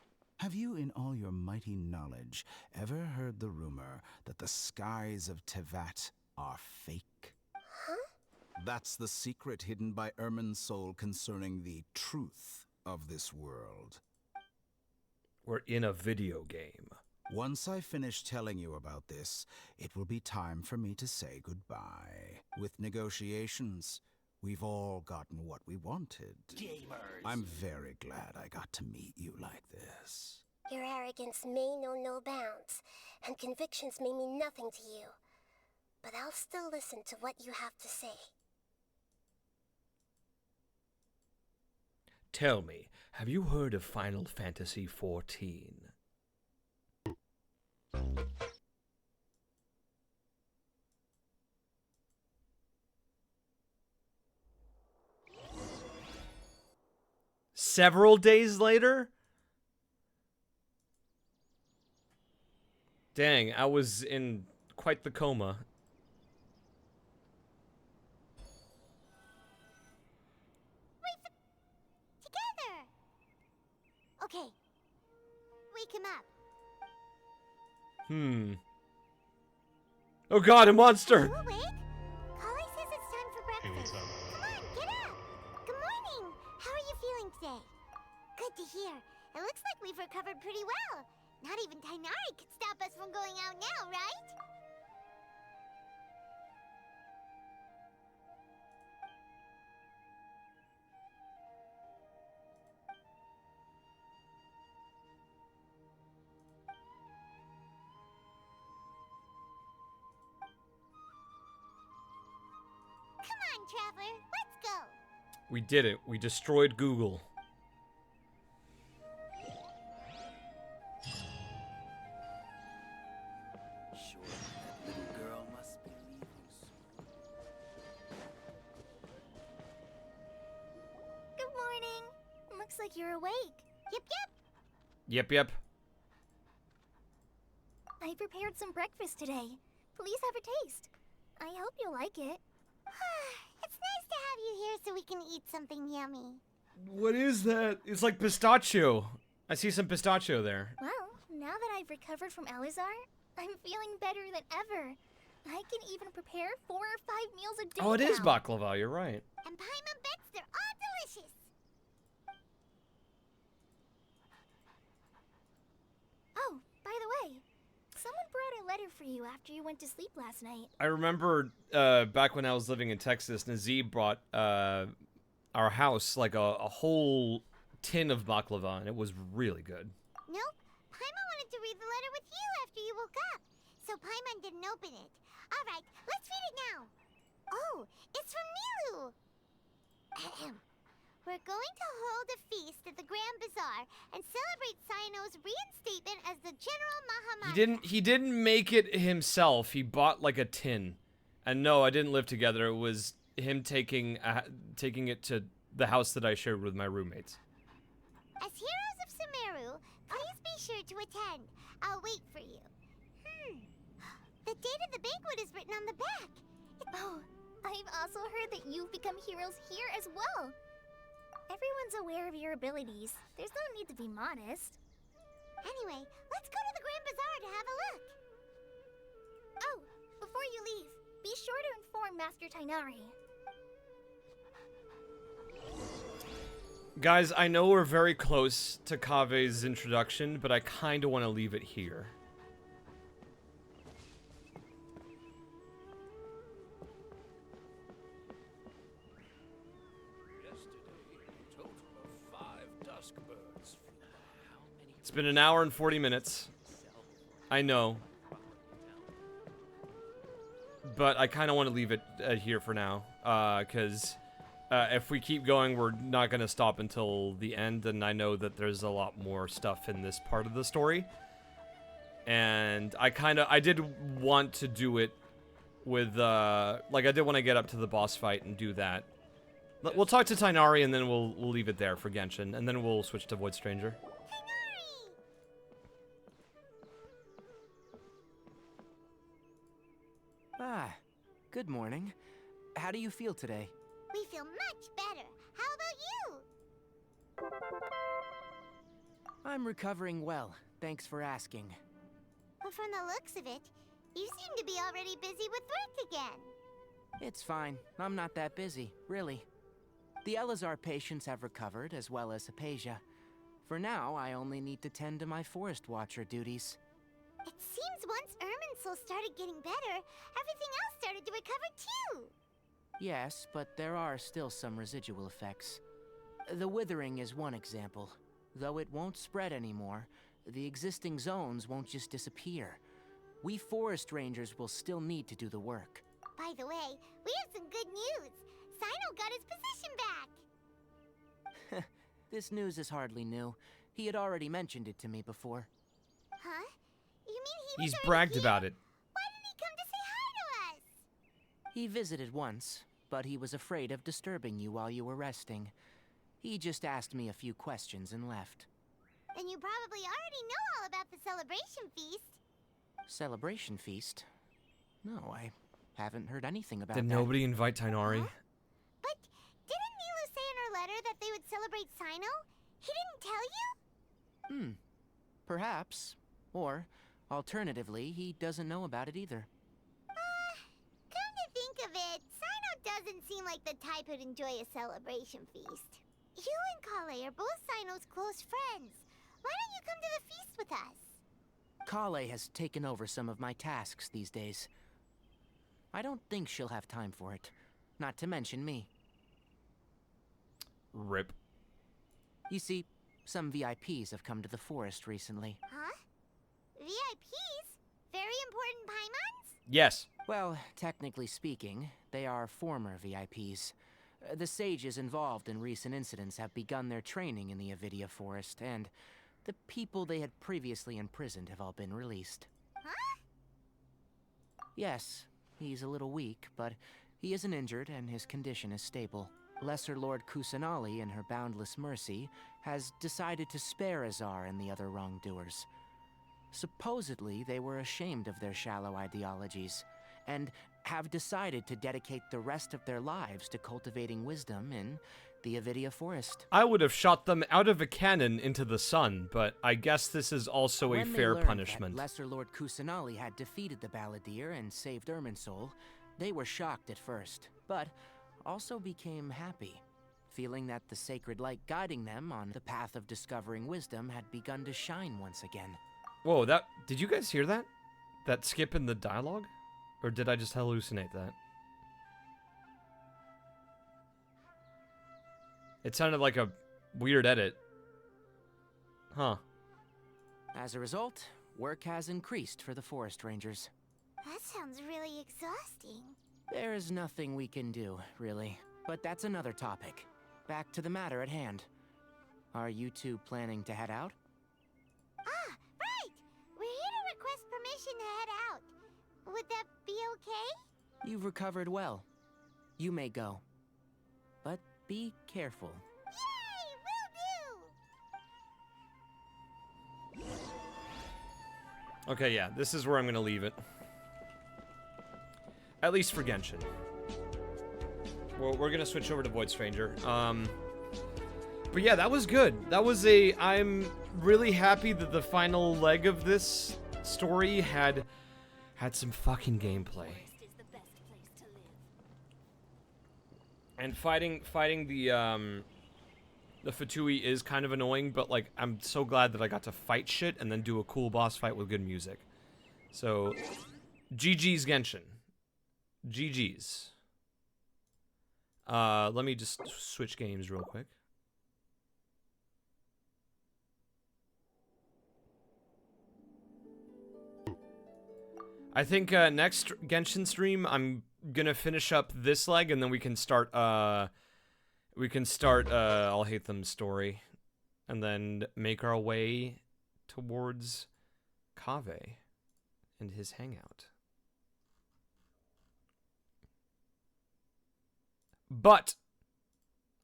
have you in all your mighty knowledge ever heard the rumor that the skies of Tevat are fake? Huh? That's the secret hidden by Irminsul concerning the truth of this world. We're in a video game. Once I finish telling you about this, it will be time for me to say goodbye. With negotiations, we've all gotten what we wanted. Gamers. I'm very glad I got to meet you like this. Your arrogance may know no bounds, and convictions may mean nothing to you. But I'll still listen to what you have to say. Tell me, have you heard of Final Fantasy XIV? Several days later? Dang, I was in quite the coma. Together! Okay. Wake him up. Oh god, a monster! Are you awake? Kaveh says it's time for breakfast. Hey, what's up? Come on, get up! Good morning! How are you feeling today? Good to hear. It looks like we've recovered pretty well. Not even Tainari could stop us from going out now, right? Come on, Traveler, let's go! We did it. We destroyed Google. Sure, that little girl must be leaving soon. Good morning. Looks like you're awake. Yep. Yep. I prepared some breakfast today. Please have a taste. I hope you'll like it. It's nice to have you here so we can eat something yummy. What is that? It's like pistachio. I see some pistachio there. Well, now that I've recovered from Elazar, I'm feeling better than ever. I can even prepare 4 or 5 meals a day Oh, it is now. baklava, you're right. And Paimon bets they're all delicious. Oh, by the way, someone brought a letter for you after you went to sleep last night. I remember back when I was living in Texas, Nazib brought our house like a whole tin of baklava, and it was really good. Nope. Paimon wanted to read the letter with you after you woke up. So Paimon didn't open it. Alright, let's read it now. Oh, it's from Nilu. Ahem. We're going to hold a feast at the Grand Bazaar and celebrate Sayano's reinstatement as the General Mahamana. He didn't make it himself. He bought like a tin. And no, I didn't live together. It was him taking it to the house that I shared with my roommates. As heroes of Sumeru, please be sure to attend. I'll wait for you. The date of the banquet is written on the back. Oh, I've also heard that you've become heroes here as well. Everyone's aware of your abilities. There's no need to be modest. Anyway, let's go to the Grand Bazaar to have a look. Oh, before you leave, be sure to inform Master Tainari. Guys, I know we're very close to Kaveh's introduction, but I kind of want to leave it here. been an hour and 40 minutes. I know. But I kind of want to leave it here for now. Because if we keep going, we're not going to stop until the end. And I know that there's a lot more stuff in this part of the story. And I did want to do it with, like I did want to get up to the boss fight and do that. We'll talk to Tainari and then we'll leave it there for Genshin. And then we'll switch to Void Stranger. Ah, good morning. How do you feel today? We feel much better. How about you? I'm recovering well, thanks for asking. But from the looks of it, you seem to be already busy with work again. It's fine. I'm not that busy, really. The Elazar patients have recovered, as well as Hypatia. For now, I only need to tend to my Forest Watcher duties. It seems once Irminsul started getting better, everything else started to recover too. Yes, but there are still some residual effects. The withering is one example. Though it won't spread anymore, the existing zones won't just disappear. We forest rangers will still need to do the work. By the way, we have some good news. Sino got his position back. This news is hardly new. He had already mentioned it to me before. Huh? You mean He's bragged about it. Why didn't he come to say hi to us? He visited once, but he was afraid of disturbing you while you were resting. He just asked me a few questions and left. Then you probably already know all about the celebration feast. Celebration feast? No, I haven't heard anything about Did that. nobody invite Tainari? Huh? But didn't Nilu say in her letter that they would celebrate Sino? He didn't tell you? Perhaps. Or, alternatively, he doesn't know about it either. Come to think of it, Sino doesn't seem like the type who'd enjoy a celebration feast. You and Kaveh are both Sino's close friends. Why don't you come to the feast with us? Kaveh has taken over some of my tasks these days. I don't think she'll have time for it. Not to mention me. Rip. You see, some VIPs have come to the forest recently. Huh? VIPs? Very important Paimons? Yes. Well, technically speaking, they are former VIPs. The sages involved in recent incidents have begun their training in the Avidia Forest, and the people they had previously imprisoned have all been released. Huh? Yes, he's a little weak, but he isn't injured and his condition is stable. Lesser Lord Kusanali, in her boundless mercy, has decided to spare Azar and the other wrongdoers. Supposedly, they were ashamed of their shallow ideologies, and have decided to dedicate the rest of their lives to cultivating wisdom in the Avidia Forest. I would have shot them out of a cannon into the sun, but I guess this is also a fair punishment. That Lesser Lord Kusanali had defeated the balladeer and saved Irminsul, they were shocked at first, but also became happy, feeling that the sacred light guiding them on the path of discovering wisdom had begun to shine once again. Whoa, did you guys hear that? That skip in the dialogue? Or did I just hallucinate that? It sounded like a weird edit. Huh. As a result, work has increased for the forest rangers. That sounds really exhausting. There is nothing we can do, really. But that's another topic. Back to the matter at hand. Are you two planning to head out? Ah, right! We're here to request permission to head out. Would that be okay? You've recovered well. You may go. But be careful. Yay! Will do! Okay, yeah, this is where I'm gonna leave it. At least for Genshin. Well, we're gonna switch over to Void Stranger. But yeah, that was good. I'm really happy that the final leg of this story had some fucking gameplay. And fighting the Fatui is kind of annoying, but like I'm so glad that I got to fight shit and then do a cool boss fight with good music. So GG's Genshin. GG's. Let me just switch games real quick. I think next Genshin stream, I'm gonna finish up this leg, and then we can start, I'll Hate Them story. And then make our way towards Kaveh and his hangout. But,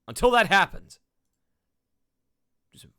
until that happens,